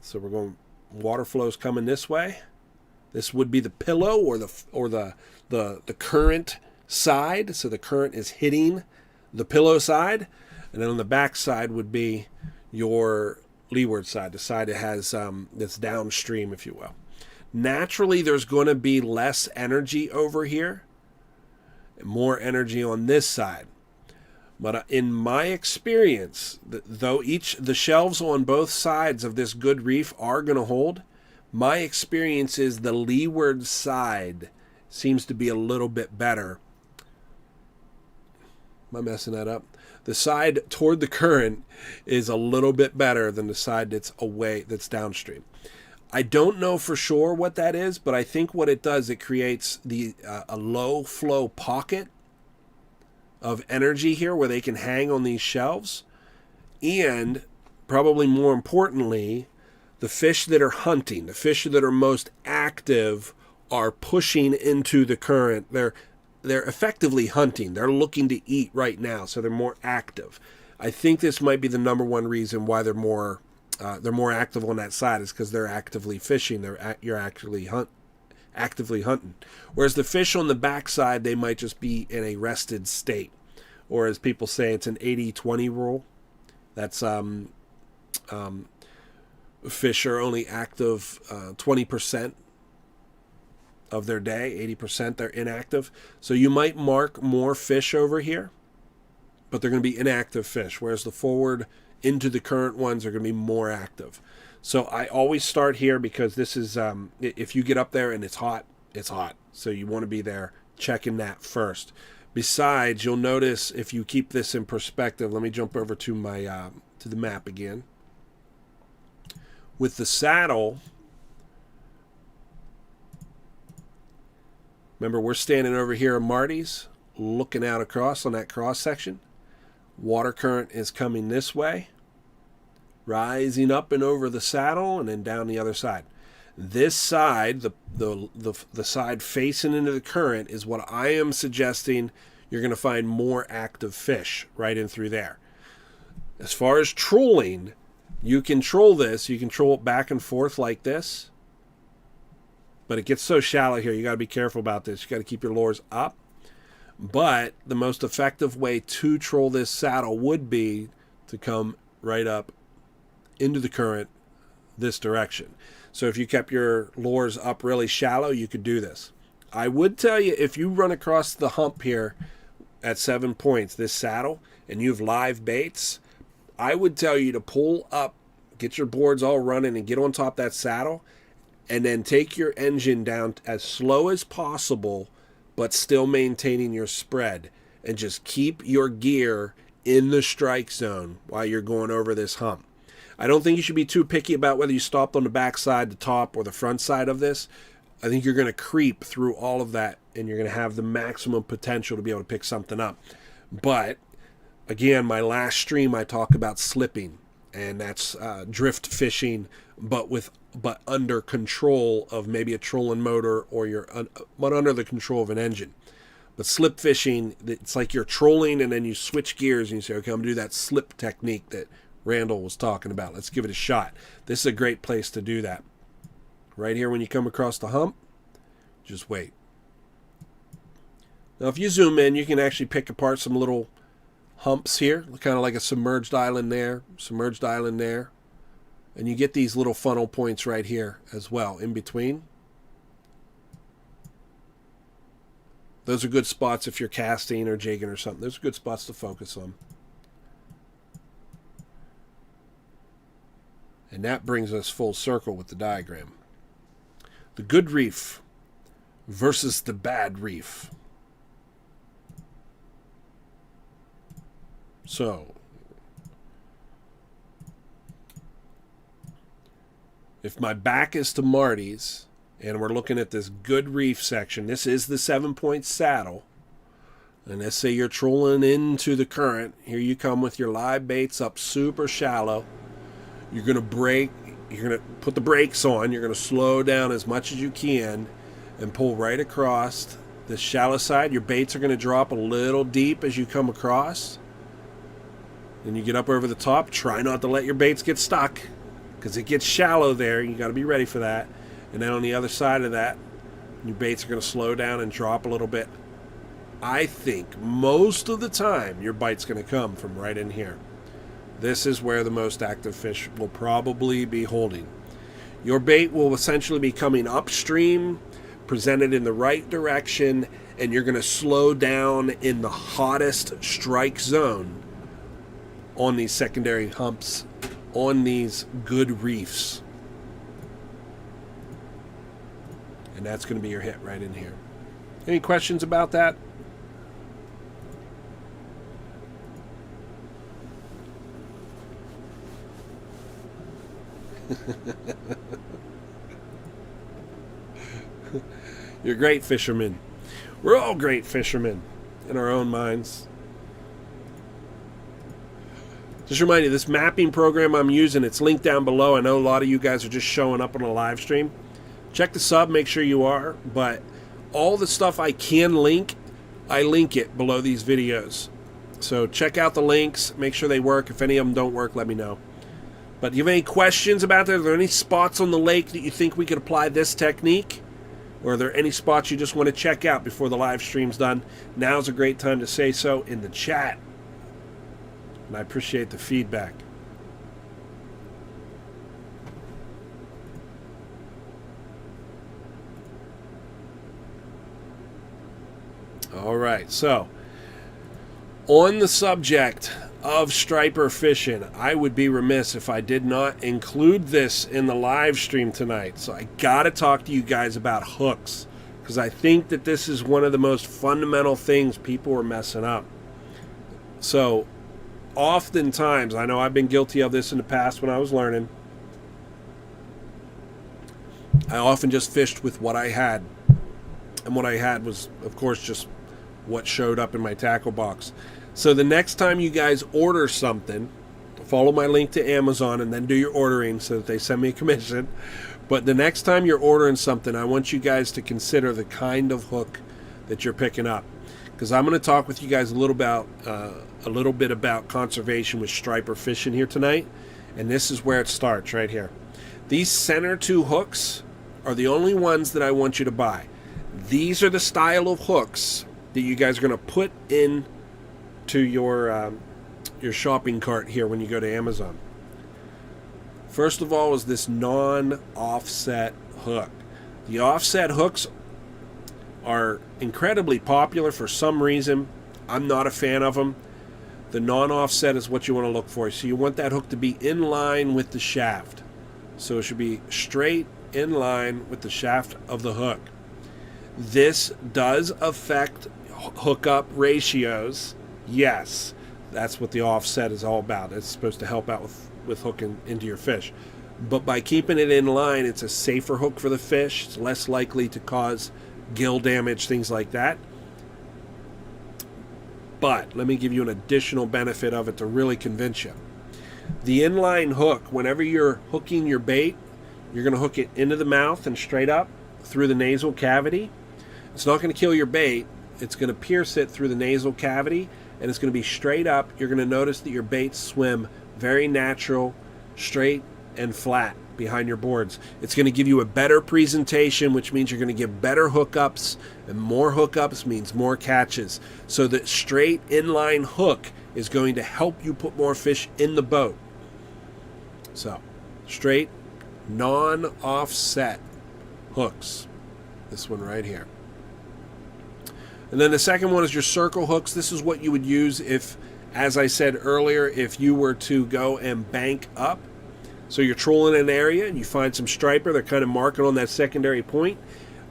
So we're going, water flow is coming this way. This would be the pillow or the current side. So the current is hitting the pillow side, and then on the back side would be your leeward side, the side that has that's downstream, if you will. Naturally, there's going to be less energy over here, and more energy on this side. But in my experience, though the shelves on both sides of this good reef are going to hold, my experience is the leeward side seems to be a little bit better. Am I messing that up? The side toward the current is a little bit better than the side that's away, that's downstream. I don't know for sure what that is, but I think what it does, it creates a low flow pocket of energy here where they can hang on these shelves. And probably more importantly, the fish that are hunting, the fish that are most active, are pushing into the current. They're effectively hunting. They're looking to eat right now, so they're more active. I think this might be the number one reason why they're more active on that side, is because they're actively fishing. You're actually actively hunting. Whereas the fish on the backside, they might just be in a rested state, or as people say, it's an 80-20 rule. That's fish are only active 20% of their day, 80% they're inactive. So you might mark more fish over here, but they're going to be inactive fish, whereas the forward into the current ones are going to be more active. So I always start here because this is, if you get up there and it's hot, it's hot. So you want to be there checking that first. Besides, you'll notice if you keep this in perspective, let me jump over to my to the map again. With the saddle, remember we're standing over here at Marty's, looking out across on that cross section. Water current is coming this way, rising up and over the saddle and then down the other side. This side, the side facing into the current, is what I am suggesting you're going to find more active fish right in through there. As far as trolling, you can troll this. You can troll it back and forth like this. But it gets so shallow here, you got to be careful about this. You got to keep your lures up. But the most effective way to troll this saddle would be to come right up into the current this direction. So if you kept your lures up really shallow, you could do this. I would tell you, if you run across the hump here at 7 points, this saddle, and you have live baits, I would tell you to pull up, get your boards all running, and get on top of that saddle, and then take your engine down as slow as possible, but still maintaining your spread, and just keep your gear in the strike zone while you're going over this hump. I don't think you should be too picky about whether you stopped on the back side, the top, or the front side of this. I think you're going to creep through all of that, and you're going to have the maximum potential to be able to pick something up. But again, my last stream I talk about slipping, and that's drift fishing, but under control of maybe a trolling motor, or but under the control of an engine. But slip fishing, it's like you're trolling and then you switch gears and you say, okay, I'm going to do that slip technique that Randall was talking about. Let's give it a shot. This is a great place to do that. Right here when you come across the hump, just wait. Now if you zoom in, you can actually pick apart some little humps here, kind of like a submerged island there, submerged island there. And you get these little funnel points right here as well in between. Those are good spots if you're casting or jigging or something. Those are good spots to focus on. And that brings us full circle with the diagram. The good reef versus the bad reef. So, if my back is to Marty's, and we're looking at this good reef section, this is the 7-point saddle, and let's say you're trolling into the current. Here you come with your live baits up super shallow. You're going to brake, you're going to put the brakes on, you're going to slow down as much as you can and pull right across the shallow side. Your baits are going to drop a little deep as you come across. Then you get up over the top. Try not to let your baits get stuck, because it gets shallow there. You got to be ready for that. And then on the other side of that, your baits are going to slow down and drop a little bit. I think most of the time your bite's going to come from right in here. This is where the most active fish will probably be holding. Your bait will essentially be coming upstream, presented in the right direction, and you're going to slow down in the hottest strike zone on these secondary humps, on these good reefs. And that's going to be your hit right in here. Any questions about that? You're a great fisherman. We're all great fishermen in our own minds. Just remind you, this mapping program I'm using, it's linked down below. I know a lot of you guys are just showing up on a live stream. Check the sub, make sure you are. But all the stuff I can link, I link it below these videos. So check out the links, make sure they work. If any of them don't work, let me know. But do you have any questions about that? Are there any spots on the lake that you think we could apply this technique? Or are there any spots you just want to check out before the live stream's done? Now's a great time to say so in the chat. And I appreciate the feedback. All right, so on the subject of striper fishing, I would be remiss if I did not include this in the live stream tonight. So I got to talk to you guys about hooks, because I think that this is one of the most fundamental things people are messing up. So oftentimes, I know I've been guilty of this in the past when I was learning, I often just fished with what I had. And what I had was, of course, just what showed up in my tackle box. So the next time you guys order something, follow my link to Amazon and then do your ordering so that they send me a commission. But the next time you're ordering something, I want you guys to consider the kind of hook that you're picking up. Because I'm going to talk with you guys a little bit about conservation with striper fishing here tonight. And this is where it starts, right here. These center two hooks are the only ones that I want you to buy. These are the style of hooks that you guys are going to put in to your shopping cart here when you go to Amazon. First of all is this non-offset hook. The offset hooks are incredibly popular for some reason. I'm not a fan of them. The non-offset is what you want to look for. So you want that hook to be in line with the shaft. So it should be straight in line with the shaft of the hook. This does affect hookup ratios. Yes, that's what the offset is all about. It's supposed to help out with hooking into your fish. But by keeping it in line, it's a safer hook for the fish. It's less likely to cause gill damage, things like that. But let me give you an additional benefit of it to really convince you. The inline hook, whenever you're hooking your bait, you're going to hook it into the mouth and straight up through the nasal cavity. It's not going to kill your bait. It's going to pierce it through the nasal cavity, and it's going to be straight up. You're going to notice that your baits swim very natural, straight and flat behind your boards. It's going to give you a better presentation, which means you're going to get better hookups, and more hookups means more catches. So the straight inline hook is going to help you put more fish in the boat. So, straight, non-offset hooks. This one right here. And then the second one is your circle hooks. This is what you would use if, as I said earlier, if you were to go and bank up. So you're trolling an area and you find some striper. They're kind of marking on that secondary point.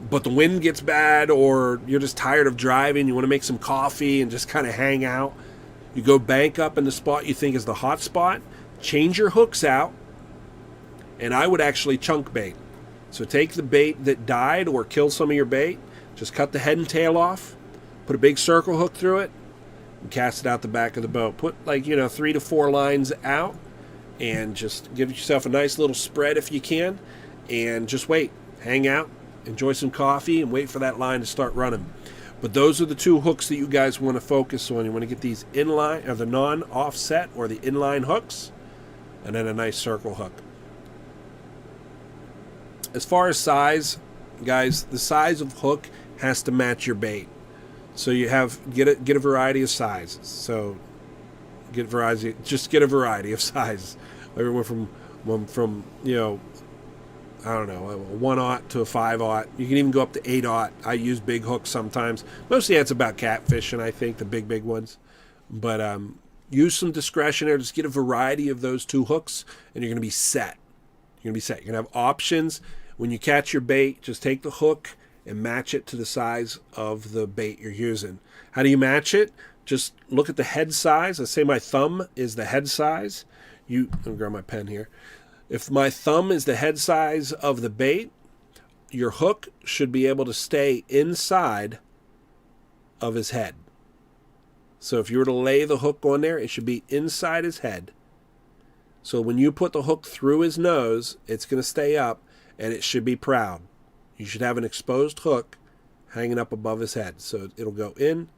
But the wind gets bad, or you're just tired of driving. You want to make some coffee and just kind of hang out. You go bank up in the spot you think is the hot spot. Change your hooks out. And I would actually chunk bait. So take the bait that died or killed some of your bait. Just cut the head and tail off. Put a big circle hook through it. And cast it out the back of the boat. Put 3 to 4 lines out. And just give yourself a nice little spread if you can. And just wait. Hang out. Enjoy some coffee. And wait for that line to start running. But those are the two hooks that you guys want to focus on. You want to get these inline, or the non-offset, or the inline hooks. And then a nice circle hook. As far as size, guys, the size of hook has to match your bait. So you get a variety of sizes. So get a variety of sizes. Everywhere from I don't know, a 1/0 to a 5/0. You can even go up to 8/0. I use big hooks sometimes. Mostly that's about catfishing, I think, the big ones. But use some discretion there. Just get a variety of those two hooks, and you're going to be set. You're going to have options. When you catch your bait, just take the hook and match it to the size of the bait you're using. How do you match it? Just look at the head size. Let's say my thumb is the head size. Let me grab my pen here. If my thumb is the head size of the bait, your hook should be able to stay inside of his head. So if you were to lay the hook on there, it should be inside his head. So when you put the hook through his nose, it's going to stay up, and it should be proud. You should have an exposed hook hanging up above his head. So it'll go in,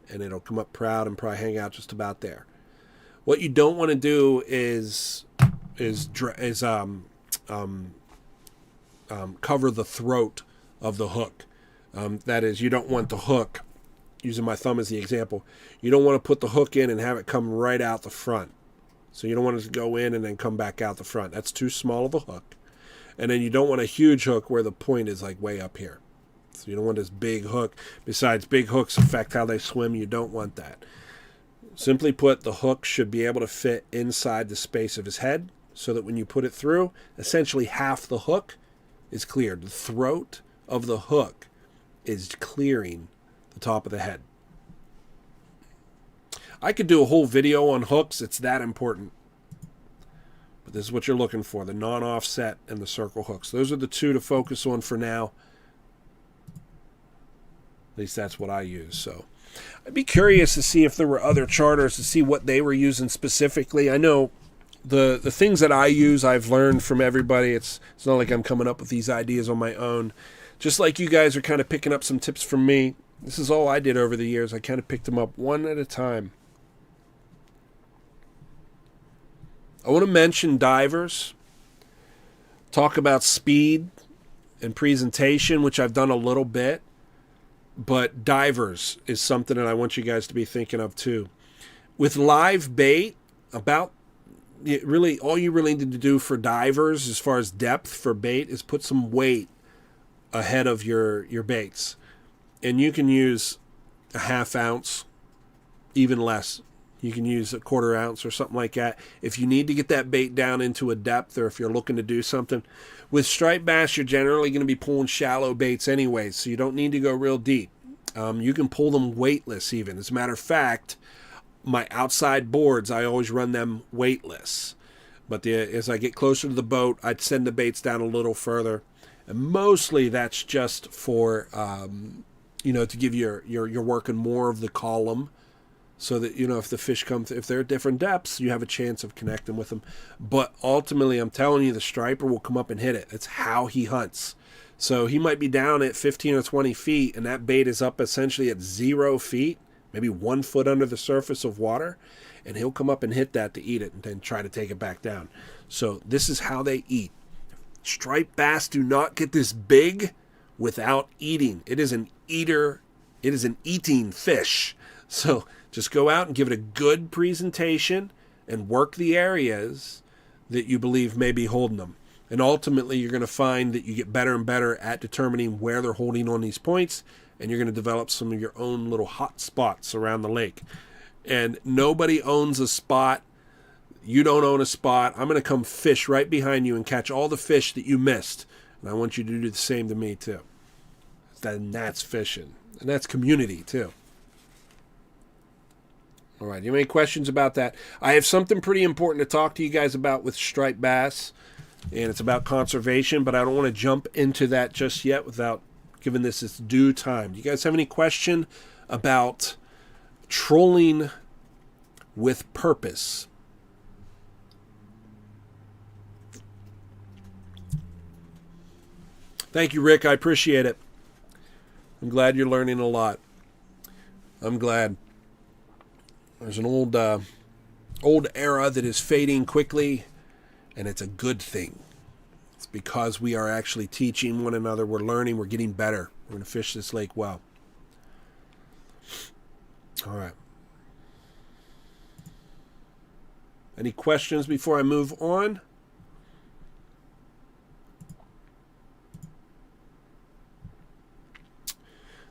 and it'll come up proud and probably hang out just about there. What you don't want to do is cover the throat of the hook. That is, you don't want the hook, using my thumb as the example, you don't want to put the hook in and have it come right out the front. So you don't want it to go in and then come back out the front. That's too small of a hook. And then you don't want a huge hook where the point is like way up here. So you don't want this big hook. Besides, big hooks affect how they swim. You don't want that. Simply put, the hook should be able to fit inside the space of his head so that when you put it through, essentially half the hook is cleared. The throat of the hook is clearing the top of the head. I could do a whole video on hooks. It's that important. But this is what you're looking for, the non-offset and the circle hooks. Those are the two to focus on for now. At least that's what I use. So I'd be curious to see if there were other charters, to see what they were using specifically. I know the things that I use, I've learned from everybody. It's not like I'm coming up with these ideas on my own. Just like you guys are kind of picking up some tips from me. This is all I did over the years. I kind of picked them up one at a time. I want to mention divers, talk about speed and presentation, which I've done a little bit, but divers is something that I want you guys to be thinking of too. With live bait, all you really need to do for divers as far as depth for bait is put some weight ahead of your baits. And you can use a half ounce, even less. You can use a quarter ounce or something like that. If you need to get that bait down into a depth, or if you're looking to do something. With striped bass, you're generally going to be pulling shallow baits anyways, so you don't need to go real deep. You can pull them weightless even. As a matter of fact, my outside boards, I always run them weightless. But as I get closer to the boat, I'd send the baits down a little further. And mostly that's just for, to give you're working more of the column. So that, if the fish come, if they're at different depths, you have a chance of connecting with them. But ultimately, I'm telling you, the striper will come up and hit it. It's how he hunts. So he might be down at 15 or 20 feet, and that bait is up essentially at 0 feet, maybe 1 foot under the surface of water, and he'll come up and hit that to eat it and then try to take it back down. So this is how they eat. Striped bass do not get this big without eating. It is an eater. It is an eating fish. So just go out and give it a good presentation and work the areas that you believe may be holding them. And ultimately, you're going to find that you get better and better at determining where they're holding on these points, and you're going to develop some of your own little hot spots around the lake. And nobody owns a spot. You don't own a spot. I'm going to come fish right behind you and catch all the fish that you missed. And I want you to do the same to me, too. Then that's fishing. And that's community, too. All right, do you have any questions about that? I have something pretty important to talk to you guys about with striped bass, and it's about conservation, but I don't want to jump into that just yet without giving this its due time. Do you guys have any question about trolling with purpose? Thank you, Rick. I appreciate it. I'm glad you're learning a lot. I'm glad. There's an old era that is fading quickly, and it's a good thing. It's because we are actually teaching one another. We're learning. We're getting better. We're going to fish this lake well. All right. Any questions before I move on?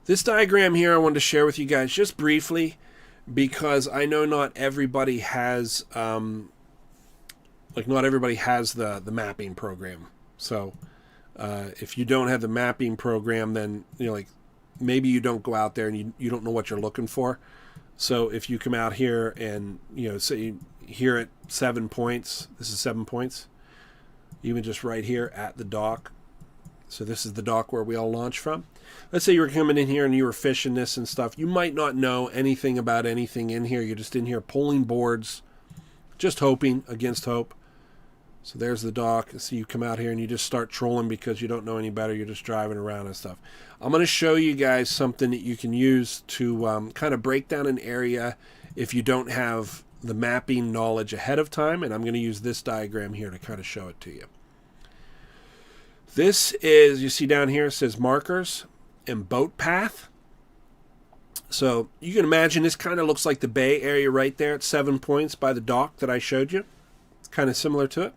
This diagram here I wanted to share with you guys just briefly, because I know not everybody has the mapping program. So if you don't have the mapping program, then maybe you don't go out there and you don't know what you're looking for. So if you come out here and say here at 7 points, this is 7 points. even just right here at the dock. So this is the dock where we all launch from. Let's say you were coming in here and you were fishing this and stuff. You might not know anything about anything in here. You're just in here pulling boards, just hoping against hope. So there's the dock. So you come out here and you just start trolling because you don't know any better. You're just driving around and stuff. I'm going to show you guys something that you can use to kind of break down an area if you don't have the mapping knowledge ahead of time. And I'm going to use this diagram here to kind of show it to you. This is, you see down here, it says markers and boat path. So you can imagine this kind of looks like the bay area right there at 7 points by the dock that I showed you. It's kind of similar to it.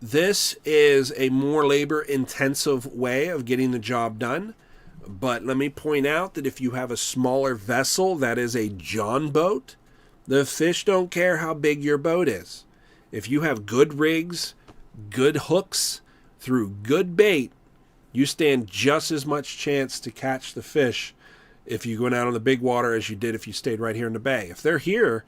This is a more labor-intensive way of getting the job done. But let me point out that if you have a smaller vessel, that is a John boat, the fish don't care how big your boat is. If you have good rigs, good hooks, through good bait, you stand just as much chance to catch the fish if you went out on the big water as you did if you stayed right here in the bay. If they're here,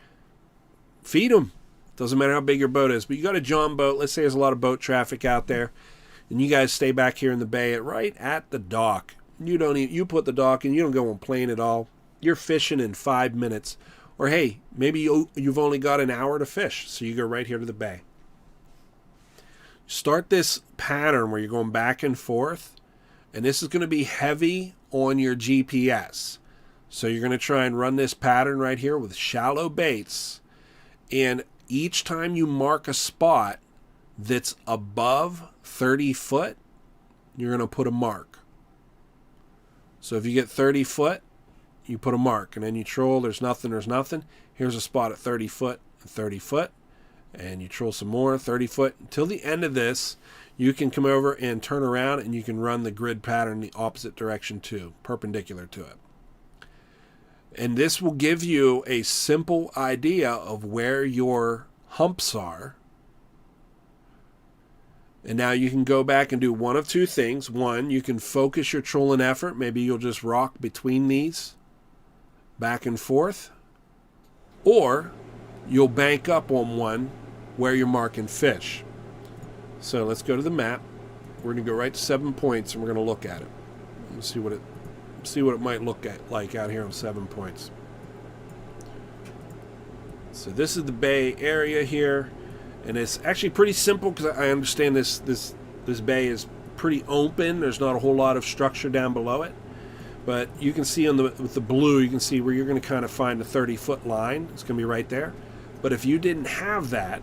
feed them. Doesn't matter how big your boat is. But you got a John boat. Let's say there's a lot of boat traffic out there, and you guys stay back here in the bay right at the dock. You put the dock in. You don't go on plane at all. You're fishing in 5 minutes. Or hey, maybe you've only got an hour to fish, so you go right here to the bay. Start this pattern where you're going back and forth, and this is going to be heavy on your GPS. So you're going to try and run this pattern right here with shallow baits, and each time you mark a spot that's above 30 foot, you're going to put a mark. So if you get 30 foot, you put a mark, and then you troll, there's nothing. Here's a spot at 30 foot, 30 foot. And you troll some more, 30 foot. Until the end of this, you can come over and turn around and you can run the grid pattern the opposite direction too, perpendicular to it. And this will give you a simple idea of where your humps are. And now you can go back and do one of two things. One, you can focus your trolling effort. Maybe you'll just rock between these, back and forth. Or you'll bank up on one where you're marking fish. So let's go to the map. We're going to go right to 7 points and we're going to look at it. Let's see what it might look like out here on 7 points. So this is the bay area here, and it's actually pretty simple because I understand this bay is pretty open. There's not a whole lot of structure down below it. But you can see with the blue, you can see where you're going to kind of find the 30-foot line. It's going to be right there. But if you didn't have that,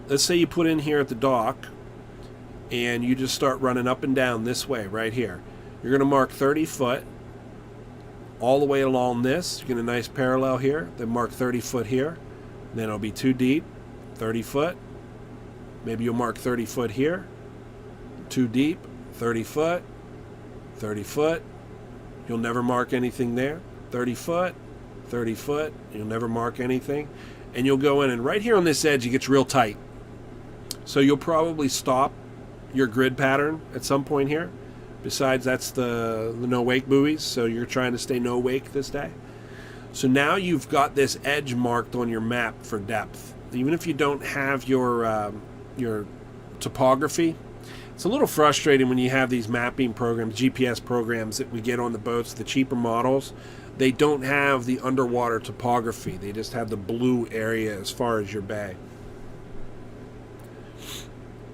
let's say you put in here at the dock and you just start running up and down this way right here. You're going to mark 30 foot all the way along this. You get a nice parallel here. Then mark 30 foot here. Then it'll be too deep, 30 foot. Maybe you'll mark 30 foot here. Too deep, 30 foot, 30 foot. You'll never mark anything there. 30 foot, 30 foot. You'll never mark anything. And you'll go in, and right here on this edge, it gets real tight. So you'll probably stop your grid pattern at some point here. Besides, that's the no wake buoys, so you're trying to stay no wake this day. So now you've got this edge marked on your map for depth. Even if you don't have your topography, it's a little frustrating when you have these mapping programs, GPS programs that we get on the boats, the cheaper models. They don't have the underwater topography. They just have the blue area as far as your bay.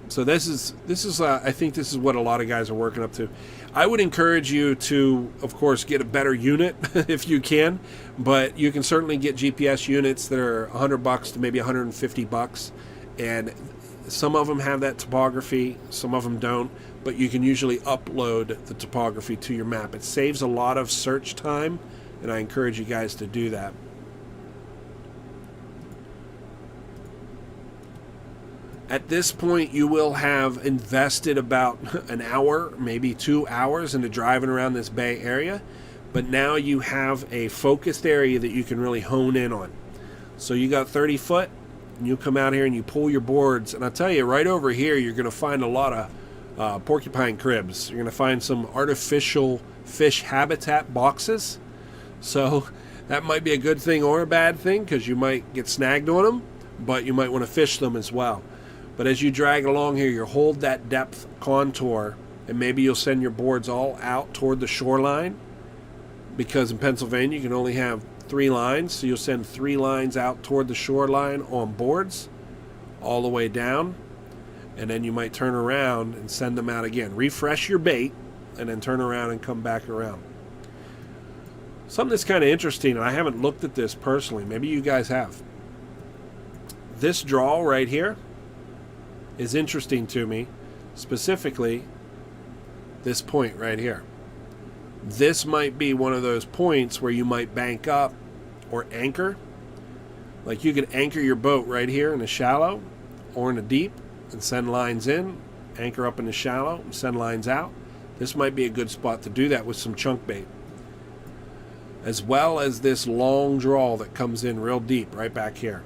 So this is I think this is what a lot of guys are working up to. I would encourage you to, of course, get a better unit if you can, but you can certainly get GPS units that are $100 to maybe $150, and some of them have that topography, some of them don't, but you can usually upload the topography to your map. It saves a lot of search time, and I encourage you guys to do that. At this point, you will have invested about an hour, maybe 2 hours into driving around this bay area, but now you have a focused area that you can really hone in on. So you got 30 foot, and you come out here and you pull your boards, and I'll tell you, right over here, you're going to find a lot of porcupine cribs. You're going to find some artificial fish habitat boxes. So that might be a good thing or a bad thing, because you might get snagged on them, but you might want to fish them as well. But as you drag along here, you'll hold that depth contour, and maybe you'll send your boards all out toward the shoreline, because in Pennsylvania you can only have 3 lines, so you'll send 3 lines out toward the shoreline on boards all the way down, and then you might turn around and send them out again. Refresh your bait and then turn around and come back around. Something that's kind of interesting, and I haven't looked at this personally, maybe you guys have. This draw right here is interesting to me, specifically this point right here. This might be one of those points where you might bank up or anchor. Like you could anchor your boat right here in the shallow or in the deep and send lines in, anchor up in the shallow and send lines out. This might be a good spot to do that with some chunk bait. As well as this long draw that comes in real deep right back here.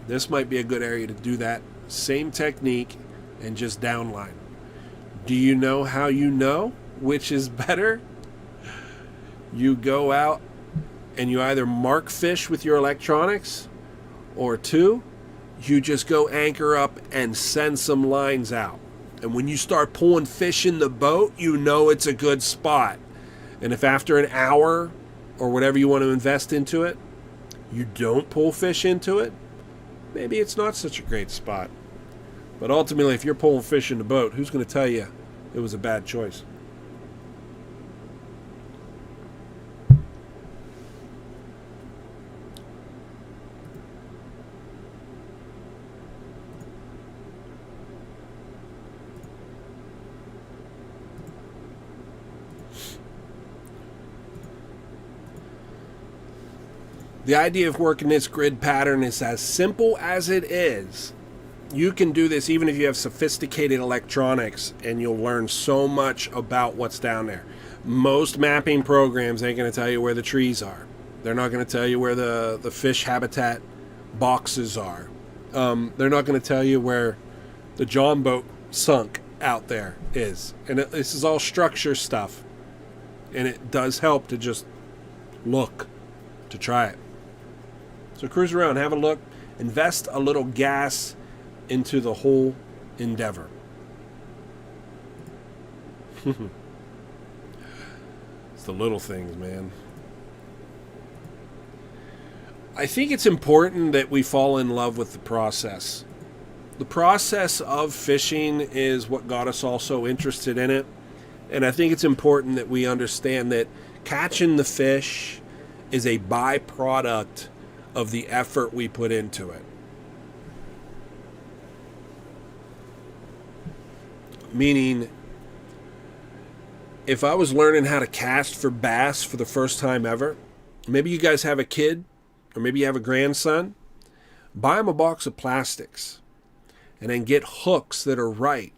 This might be a good area to do that same technique and just downline. Do you know how you know which is better? You go out and you either mark fish with your electronics, or 2, you just go anchor up and send some lines out. And when you start pulling fish in the boat, you know it's a good spot. And if after an hour or whatever you want to invest into it, you don't pull fish into it, maybe it's not such a great spot. But ultimately, if you're pulling fish in the boat, who's going to tell you it was a bad choice? The idea of working this grid pattern is as simple as it is. You can do this even if you have sophisticated electronics, and you'll learn so much about what's down there. Most mapping programs ain't going to tell you where the trees are. They're not going to tell you where the fish habitat boxes are. They're not going to tell you where the John boat sunk out there is. And this is all structure stuff. And it does help to just look, to try it. So cruise around, have a look, invest a little gas into the whole endeavor. It's the little things, man. I think it's important that we fall in love with the process. The process of fishing is what got us all so interested in it. And I think it's important that we understand that catching the fish is a byproduct of the effort we put into it. Meaning, if I was learning how to cast for bass for the first time ever, maybe you guys have a kid, or maybe you have a grandson, buy them a box of plastics, and then get hooks that are right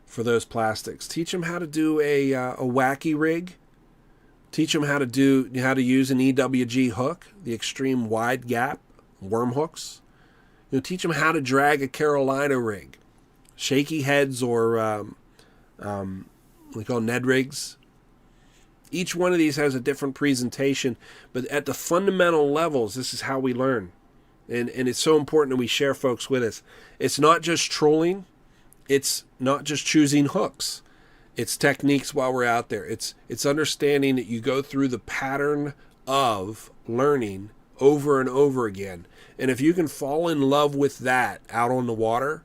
for those plastics. Teach them how to do a wacky rig. Teach them how to use an EWG hook, the extreme wide gap worm hooks. Teach them how to drag a Carolina rig, shaky heads, or we call Ned rigs. Each one of these has a different presentation, but at the fundamental levels, this is how we learn. And it's so important that we share folks with us. It's not just trolling. It's not just choosing hooks. It's techniques while we're out there. It's understanding that you go through the pattern of learning over and over again. And if you can fall in love with that out on the water,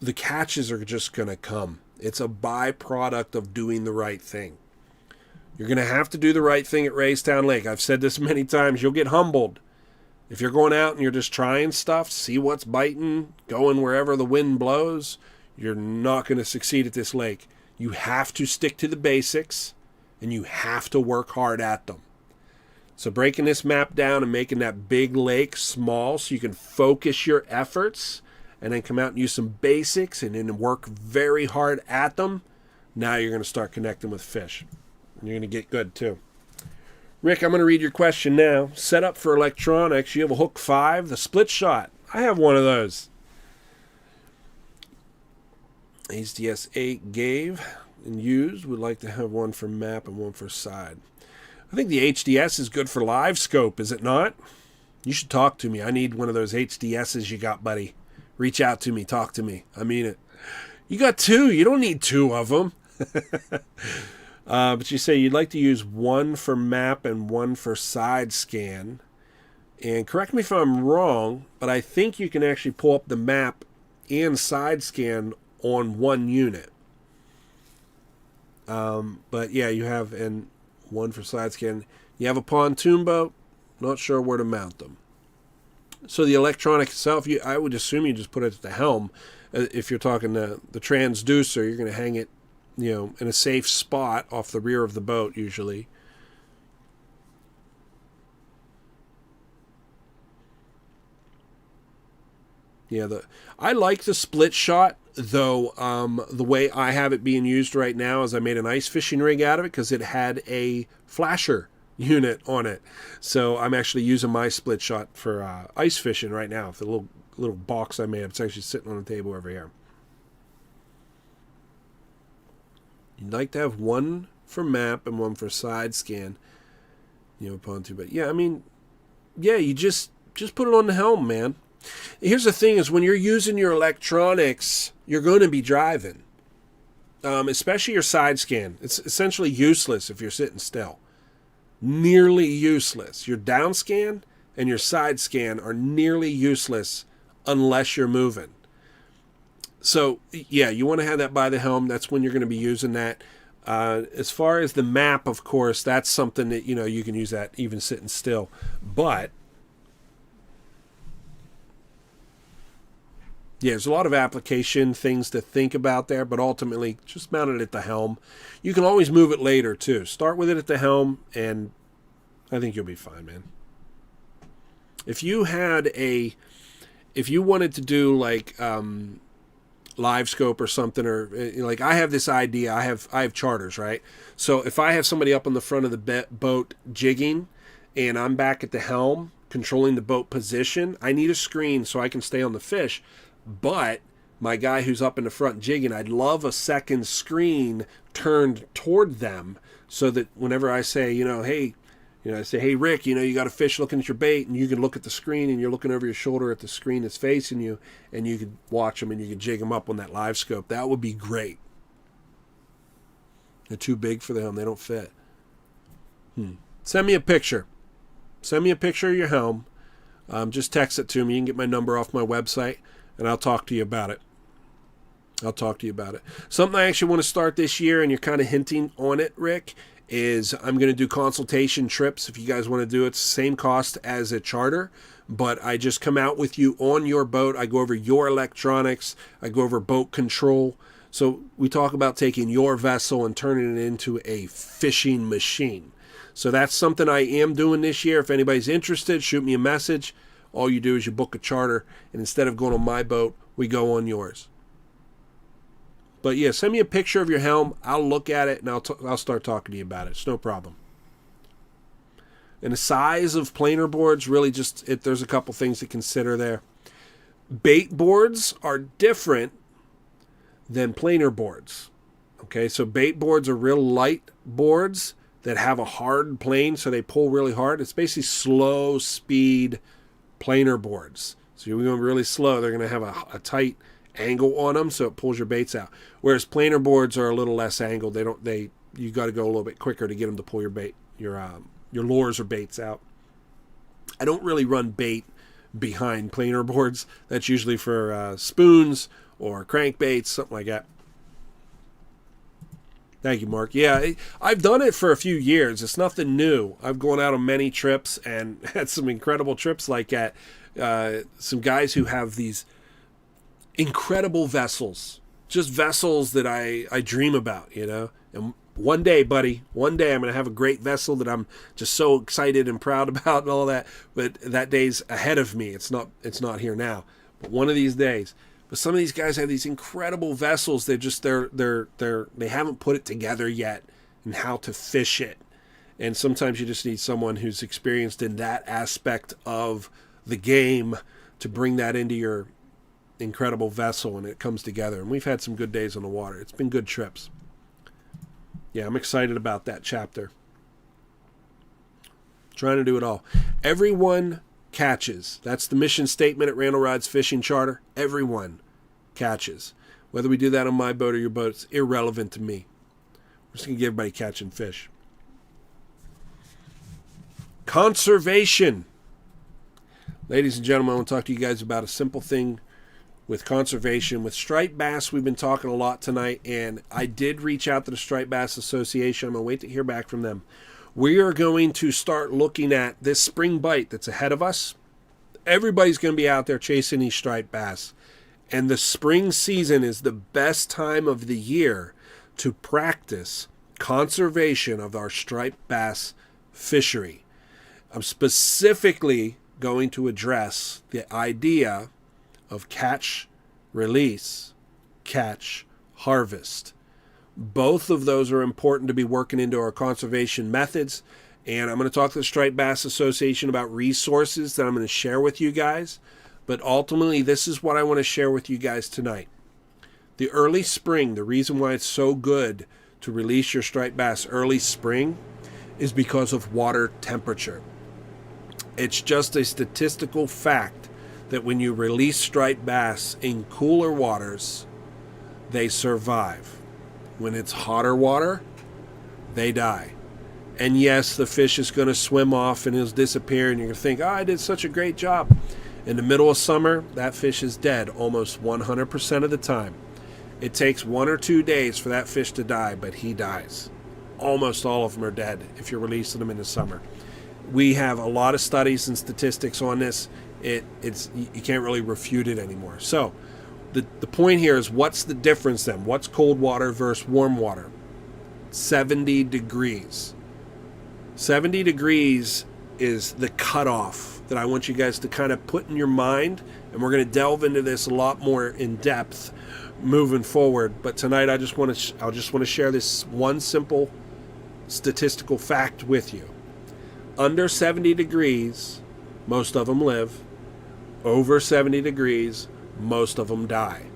the catches are just going to come. It's a byproduct of doing the right thing. You're going to have to do the right thing at Raystown Lake. I've said this many times. You'll get humbled. If you're going out and you're just trying stuff, see what's biting, going wherever the wind blows, you're not going to succeed at this lake. You have to stick to the basics, and you have to work hard at them. So breaking this map down and making that big lake small so you can focus your efforts and then come out and use some basics and then work very hard at them, now you're going to start connecting with fish. And you're going to get good too. Rick, I'm going to read your question now. Set up for electronics. You have a Hook 5, the split shot. I have one of those. HDS 8 gave and used. Would like to have one for map and one for side. I think the HDS is good for live scope, is it not? You should talk to me. I need one of those HDSs you got, buddy. reach out to me, talk to me. I mean it. You got two. You don't need two of them. But you say you'd like to use one for map and one for side scan. And correct me if I'm wrong, but I think you can actually pull up the map and side scan on one unit. But yeah, you have one for side scan. You have a pontoon boat. Not sure where to mount them. So the electronic itself, I would assume you just put it at the helm. If you're talking the transducer, you're going to hang it, in a safe spot off the rear of the boat usually. Yeah, I like the split shot, though. The way I have it being used right now is I made an ice fishing rig out of it because it had a flasher unit on it. So I'm actually using my split shot for ice fishing right now. The little box I made. It's actually sitting on the table over here. You'd like to have one for map and one for side scan. Pontoon. But yeah, I mean, yeah, you just put it on the helm, man. Here's the thing: is when you're using your electronics, you're going to be driving. Especially your side scan. It's essentially useless if you're sitting still. Nearly useless. Your down scan and your side scan are nearly useless unless you're moving. So, yeah, you want to have that by the helm. That's when you're going to be using that. As far as the map, of course, that's something that, you can use that even sitting still. But, yeah, there's a lot of application things to think about there, but ultimately, just mount it at the helm. You can always move it later, too. Start with it at the helm, and I think you'll be fine, man. If you wanted to do, like, live scope or something, or like I have this idea, I have charters, right? So if I have somebody up on the front of the boat jigging and I'm back at the helm controlling the boat position, I need a screen so I can stay on the fish. But my guy who's up in the front jigging, I'd love a second screen turned toward them so that whenever I say, hey, I say, hey, Rick, you got a fish looking at your bait, and you can look at the screen, and you're looking over your shoulder at the screen that's facing you, and you could watch them, and you could jig them up on that live scope. That would be great. They're too big for the helm. They don't fit. Send me a picture. Send me a picture of your helm. Just text it to me. You can get my number off my website, and I'll talk to you about it. Something I actually want to start this year, and you're kind of hinting on it, Rick, is I'm going to do consultation trips. If you guys want to do it, it's the same cost as a charter, but I just come out with you on your boat. I go over your electronics. I go over boat control. So we talk about taking your vessel and turning it into a fishing machine. So that's something I am doing this year. If anybody's interested, shoot me a message. All you do is you book a charter, and instead of going on my boat, we go on yours. But yeah, send me a picture of your helm. I'll look at it, and I'll start talking to you about it. It's no problem. And the size of planer boards, really there's a couple things to consider there. Bait boards are different than planer boards. Okay, so bait boards are real light boards that have a hard plane, so they pull really hard. It's basically slow speed planer boards. So you're going really slow. They're going to have a tight angle on them, so it pulls your baits out. Whereas planer boards are a little less angled. You got to go a little bit quicker to get them to pull your bait, your lures or baits out. I don't really run bait behind planer boards. That's usually for spoons or crankbaits, something like that. Thank you, Mark. Yeah, I've done it for a few years. It's nothing new. I've gone out on many trips and had some incredible trips like that. Some guys who have these incredible vessels, just vessels that I dream about, And one day, buddy, I'm going to have a great vessel that I'm just so excited and proud about and all that. But that day's ahead of me. It's not here now. But one of these days. But some of these guys have these incredible vessels. They haven't put it together yet and how to fish it. And sometimes you just need someone who's experienced in that aspect of the game to bring that into your incredible vessel, and it comes together. And we've had some good days on the water. It's been good trips. Yeah, I'm excited about that chapter. Trying to do it all. Everyone catches. That's the mission statement at Randall Rydes Fishing Charter. Everyone catches. Whether we do that on my boat or your boat, it's irrelevant to me. We're just going to get everybody catching fish. Conservation. Ladies and gentlemen, I want to talk to you guys about a simple thing with conservation. With striped bass, we've been talking a lot tonight, and I did reach out to the Striped Bass Association. I'm going to wait to hear back from them. We are going to start looking at this spring bite that's ahead of us. Everybody's going to be out there chasing these striped bass, and the spring season is the best time of the year to practice conservation of our striped bass fishery. I'm specifically going to address the idea of catch, release, catch, harvest. Both of those are important to be working into our conservation methods, and I'm going to talk to the Striped Bass Association about resources that I'm going to share with you guys, but ultimately this is what I want to share with you guys tonight. The early spring, the reason why it's so good to release your striped bass early spring is because of water temperature. It's just a statistical fact that when you release striped bass in cooler waters, they survive. When it's hotter water, they die. And yes, the fish is going to swim off and it'll disappear, and you're going to think, oh, I did such a great job. In the middle of summer, that fish is dead almost 100% of the time. It takes 1 or 2 days for that fish to die, but he dies. Almost all of them are dead if you're releasing them in the summer. We have a lot of studies and statistics on this. You can't really refute it anymore. So the point here is, what's the difference then? What's cold water versus warm water? 70 degrees. 70 degrees is the cutoff that I want you guys to kind of put in your mind, and we're going to delve into this a lot more in depth moving forward. But tonight I just want to share this one simple statistical fact with you. Under 70 degrees, most of them live. Over 70 degrees, most of them die.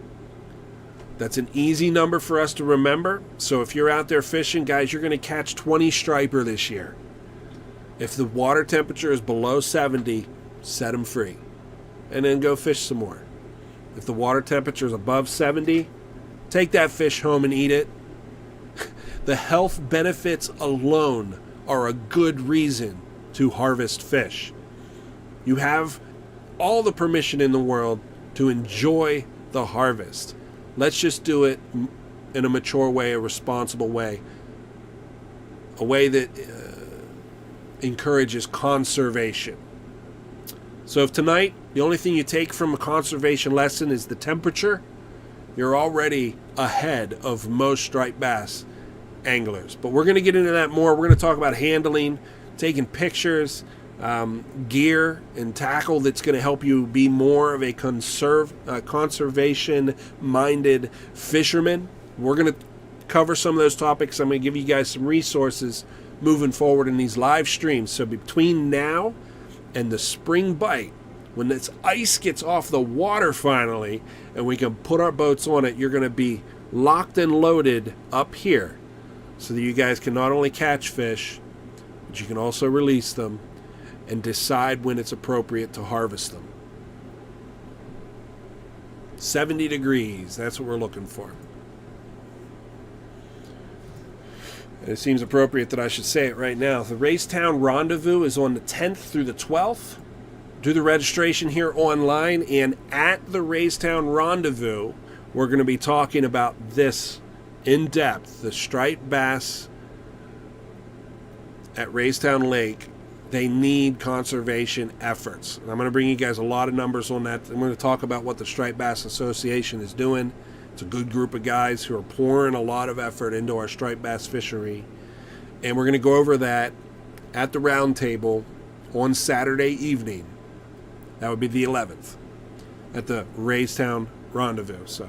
That's an easy number for us to remember. So if you're out there fishing, guys, you're going to catch 20 striper this year. If the water temperature is below 70, set them free. And then go fish some more. If the water temperature is above 70, take that fish home and eat it. The health benefits alone are a good reason to harvest fish. You have all the permission in the world to enjoy the harvest. Let's just do it in a mature way, a responsible way, a way that encourages conservation. So if tonight the only thing you take from a conservation lesson is the temperature, you're already ahead of most striped bass anglers. But we're going to get into that more. We're going to talk about handling, taking pictures, gear and tackle that's going to help you be more of a conservation-minded fisherman. We're going to cover some of those topics. I'm going to give you guys some resources moving forward in these live streams. So between now and the spring bite, when this ice gets off the water finally and we can put our boats on it, you're going to be locked and loaded up here so that you guys can not only catch fish, but you can also release them and decide when it's appropriate to harvest them. 70 degrees, that's what we're looking for. And it seems appropriate that I should say it right now. The Racetown Rendezvous is on the 10th through the 12th. Do the registration here online, and at the Racetown Rendezvous, we're going to be talking about this in depth. The striped bass at Racetown Lake, they need conservation efforts. And I'm going to bring you guys a lot of numbers on that. I'm going to talk about what the Striped Bass Association is doing. It's a good group of guys who are pouring a lot of effort into our striped bass fishery. And we're going to go over that at the round table on Saturday evening. That would be the 11th at the Racetown Rendezvous. So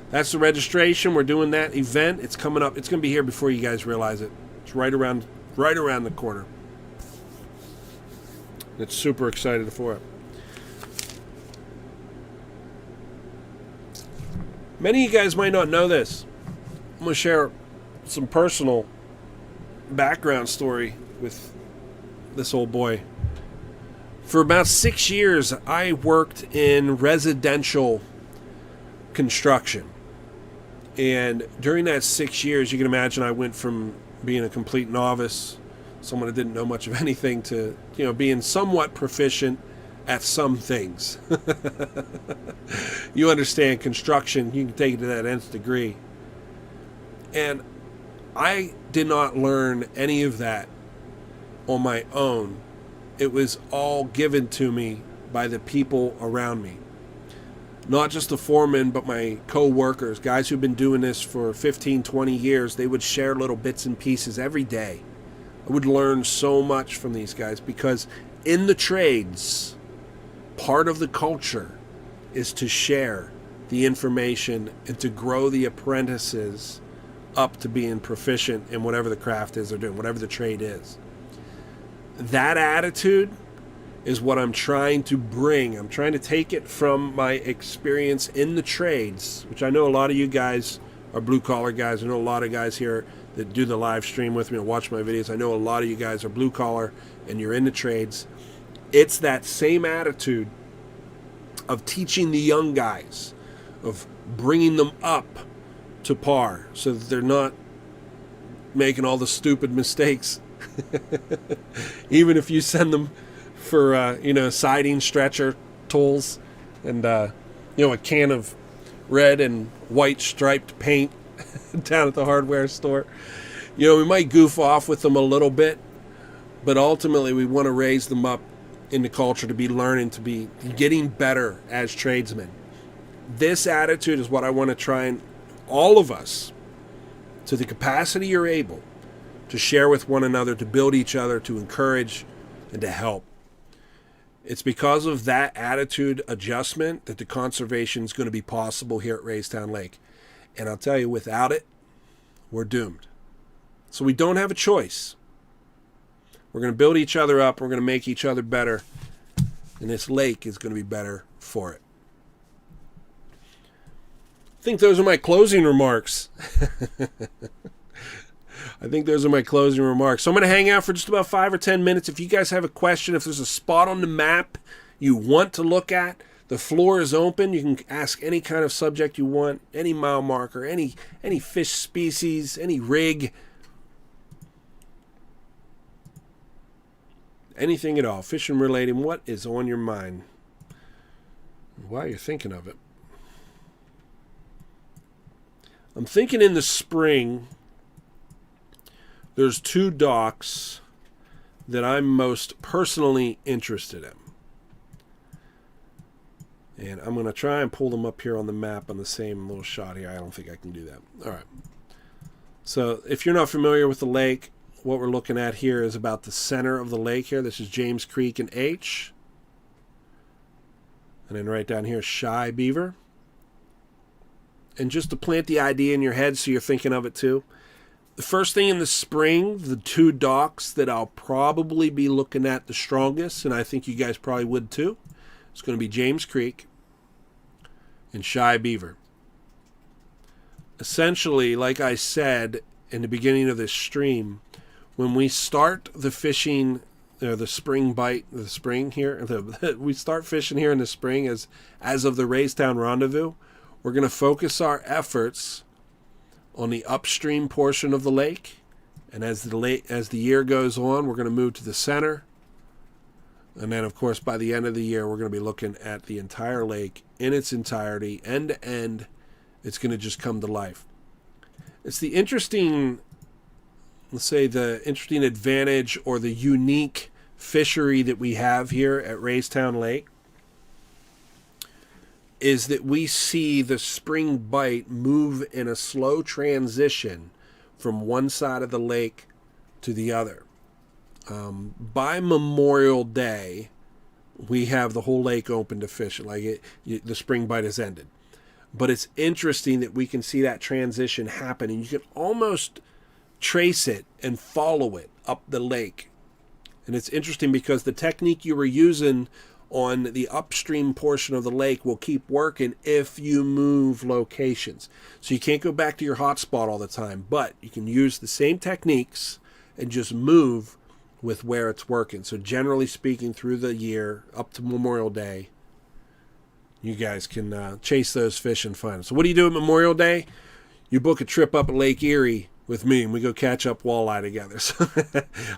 that's the registration. We're doing that event. It's coming up. It's going to be here before you guys realize it. It's right around the corner. It's super excited for it. Many of you guys might not know this. I'm going to share some personal background story with this old boy. For about 6 years, I worked in residential construction. And during that 6 years, you can imagine I went from being a complete novice, someone that didn't know much of anything, to being somewhat proficient at some things. You understand construction, you can take it to that nth degree. And I did not learn any of that on my own. It was all given to me by the people around me. Not just the foreman, but my co-workers, guys who've been doing this for 15, 20 years. They would share little bits and pieces every day. I would learn so much from these guys because in the trades, part of the culture is to share the information and to grow the apprentices up to being proficient in whatever the craft is they're doing, whatever the trade is. That attitude is what I'm trying to bring. I'm trying to take it from my experience in the trades, which I know a lot of you guys are blue-collar guys. I know a lot of guys here that do the live stream with me and watch my videos. I know a lot of you guys are blue-collar and you're in the trades. It's that same attitude of teaching the young guys, of bringing them up to par so that they're not making all the stupid mistakes. Even if you send them for siding stretcher tools and a can of red and white striped paint down at the hardware store. We might goof off with them a little bit, but ultimately we want to raise them up in the culture to be learning, to be getting better as tradesmen. This attitude is what I want to try and all of us, to the capacity you're able, to share with one another, to build each other, to encourage, and to help. It's because of that attitude adjustment that the conservation is going to be possible here at Raystown Lake. And I'll tell you, without it, we're doomed. So we don't have a choice. We're going to build each other up. We're going to make each other better. And this lake is going to be better for it. I think those are my closing remarks. So I'm going to hang out for just about 5 or 10 minutes. If you guys have a question, if there's a spot on the map you want to look at, the floor is open. You can ask any kind of subject you want, any mile marker, any fish species, any rig, anything at all, fishing related. What is on your mind? Why you're thinking of it? I'm thinking in the spring, there's 2 docks that I'm most personally interested in. And I'm going to try and pull them up here on the map on the same little shot here. I don't think I can do that. All right. So if you're not familiar with the lake, what we're looking at here is about the center of the lake here. This is James Creek and H. And then right down here, Shy Beaver. And just to plant the idea in your head so you're thinking of it too, the first thing in the spring, the 2 docks that I'll probably be looking at the strongest, and I think you guys probably would too, it's going to be James Creek and Shy Beaver. Essentially, like I said in the beginning of this stream, when we start the fishing, the spring bite, the spring here, we start fishing here in the spring as of the Raystown Rendezvous, we're going to focus our efforts on the upstream portion of the lake, and as the year goes on, we're going to move to the center, and then of course by the end of the year we're going to be looking at the entire lake in its entirety, end to end. It's going to just come to life. It's the interesting, let's say the interesting advantage or the unique fishery that we have here at Raystown Lake is that we see the spring bite move in a slow transition from one side of the lake to the other. By Memorial Day, we have the whole lake open to fish. The spring bite has ended. But it's interesting that we can see that transition happen, and you can almost trace it and follow it up the lake. And it's interesting because the technique you were using on the upstream portion of the lake will keep working if you move locations. So you can't go back to your hot spot all the time, but you can use the same techniques and just move with where it's working. So generally speaking, through the year, up to Memorial Day, you guys can chase those fish and find them. So what do you do at Memorial Day? You book a trip up at Lake Erie with me, and we go catch up walleye together. So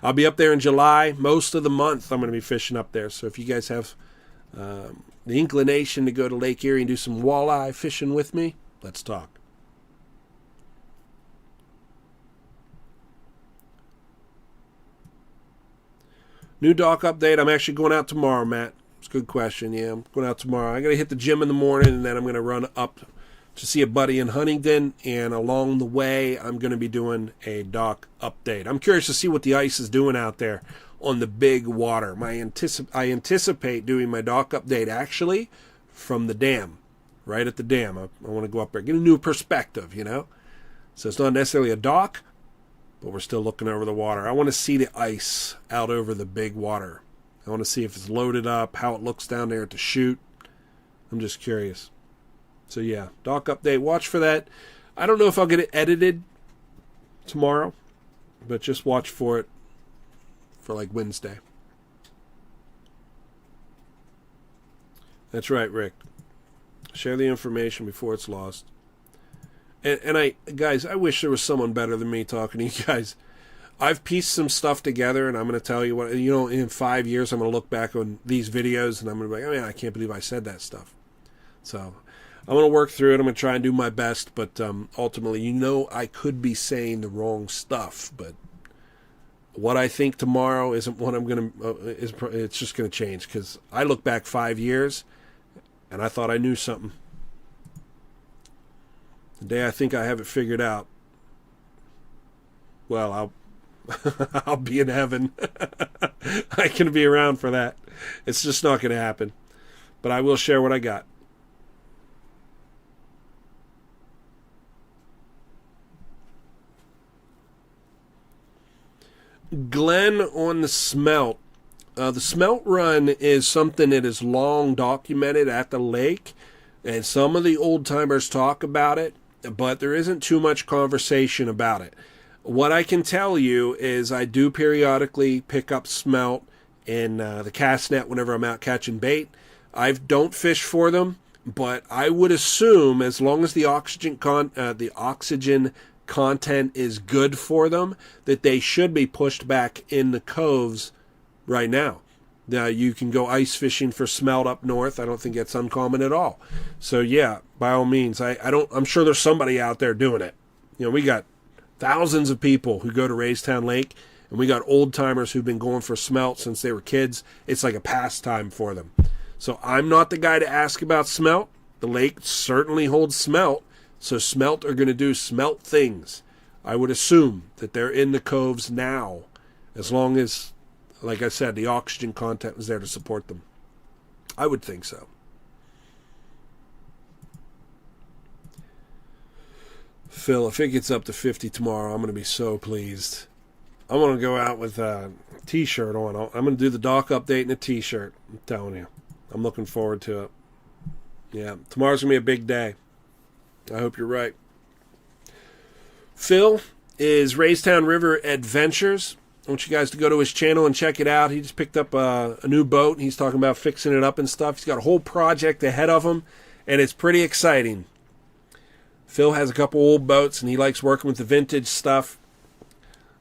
I'll be up there in July. Most of the month I'm going to be fishing up there. So if you guys have the inclination to go to Lake Erie and do some walleye fishing with me, let's talk. New dock update. I'm actually going out tomorrow, Matt. It's a good question. Yeah, I'm going out tomorrow. I'm going to hit the gym in the morning, and then I'm going to run up to see a buddy in Huntington. And along the way, I'm going to be doing a dock update. I'm curious to see what the ice is doing out there on the big water. I anticipate doing my dock update actually from the dam, right at the dam. I want to go up there, get a new perspective, you know. So it's not necessarily a dock, but we're still looking over the water. I want to see the ice out over the big water. I want to see if it's loaded up, how it looks down there at the chute. I'm just curious. So yeah, dock update. Watch for that. I don't know if I'll get it edited tomorrow, but just watch for it for like Wednesday. That's right, Rick. Share the information before it's lost. And guys, I wish there was someone better than me talking to you guys. I've pieced some stuff together, and I'm going to tell you what, you know, in 5 years, I'm going to look back on these videos, and I'm going to be like, oh, man, I can't believe I said that stuff. So I'm going to work through it. I'm going to try and do my best, but ultimately, you know, I could be saying the wrong stuff, but what I think tomorrow isn't what I'm going to, it's just going to change, because I look back 5 years, and I thought I knew something. The day I think I have it figured out, well, I'll be in heaven. I can be around for that. It's just not going to happen. But I will share what I got. Glenn on the smelt. The smelt run is something that is long documented at the lake, and some of the old timers talk about it, but there isn't too much conversation about it. What I can tell you is I do periodically pick up smelt in the cast net whenever I'm out catching bait. I don't fish for them, but I would assume as long as the oxygen content is good for them, that they should be pushed back in the coves right now. Now, you can go ice fishing for smelt up north. I don't think that's uncommon at all. So yeah, by all means, I'm sure there's somebody out there doing it. You know, we got thousands of people who go to Raystown Lake, and we got old timers who've been going for smelt since they were kids. It's like a pastime for them. So I'm not the guy to ask about smelt. The lake certainly holds smelt, so smelt are going to do smelt things. I would assume that they're in the coves now, as long as, like I said, the oxygen content was there to support them. I would think so. Phil, if it gets up to 50 tomorrow, I'm going to be so pleased. I'm going to go out with a t-shirt on. I'm going to do the dock update in a t-shirt. I'm telling you. I'm looking forward to it. Yeah, tomorrow's going to be a big day. I hope you're right. Phil is Raystown River Adventures. I want you guys to go to his channel and check it out. He just picked up a new boat, and he's talking about fixing it up and stuff. He's got a whole project ahead of him, and it's pretty exciting. Phil has a couple old boats, and he likes working with the vintage stuff.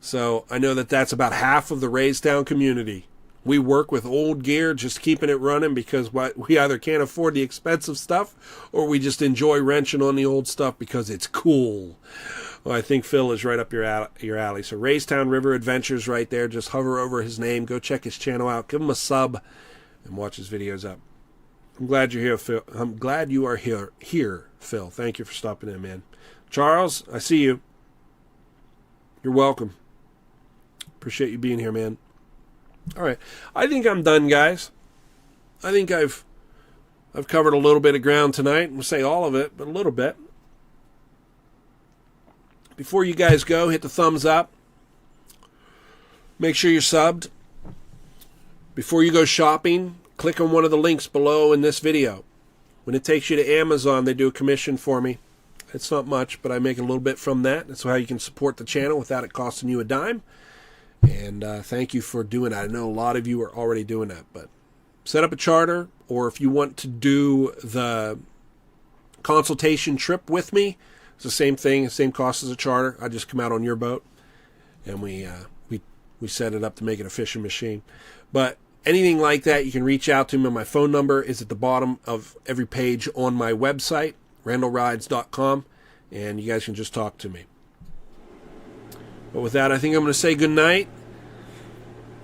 So I know that that's about half of the Raystown community. We work with old gear, just keeping it running, because we either can't afford the expensive stuff, or we just enjoy wrenching on the old stuff because it's cool. Well, I think Phil is right up your alley. So Raystown River Adventures right there. Just hover over his name. Go check his channel out. Give him a sub and watch his videos up. I'm glad you're here, Phil. I'm glad you are here, Phil. Thank you for stopping in, man. Charles, I see you. You're welcome. Appreciate you being here, man. All right. I think I'm done, guys. I think I've covered a little bit of ground tonight. We'll say all of it, but a little bit. Before you guys go, hit the thumbs up. Make sure you're subbed. Before you go shopping, click on one of the links below in this video. When it takes you to Amazon, they do a commission for me. It's not much, but I make a little bit from that. That's how you can support the channel without it costing you a dime. And thank you for doing that. I know a lot of you are already doing that, but set up a charter, or if you want to do the consultation trip with me, it's the same thing, same cost as a charter. I just come out on your boat, and we set it up to make it a fishing machine. But anything like that, you can reach out to me. My phone number is at the bottom of every page on my website, randallrydes.com, and you guys can just talk to me. But with that, I think I'm going to say good night.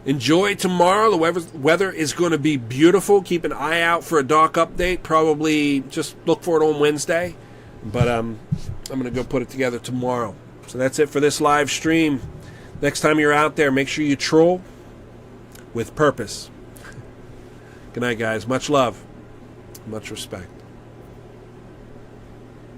Enjoy tomorrow. The weather is going to be beautiful. Keep an eye out for a dock update. Probably just look for it on Wednesday. But I'm going to go put it together tomorrow. So that's it for this live stream. Next time you're out there, make sure you troll with purpose. Good night, guys. Much love. Much respect.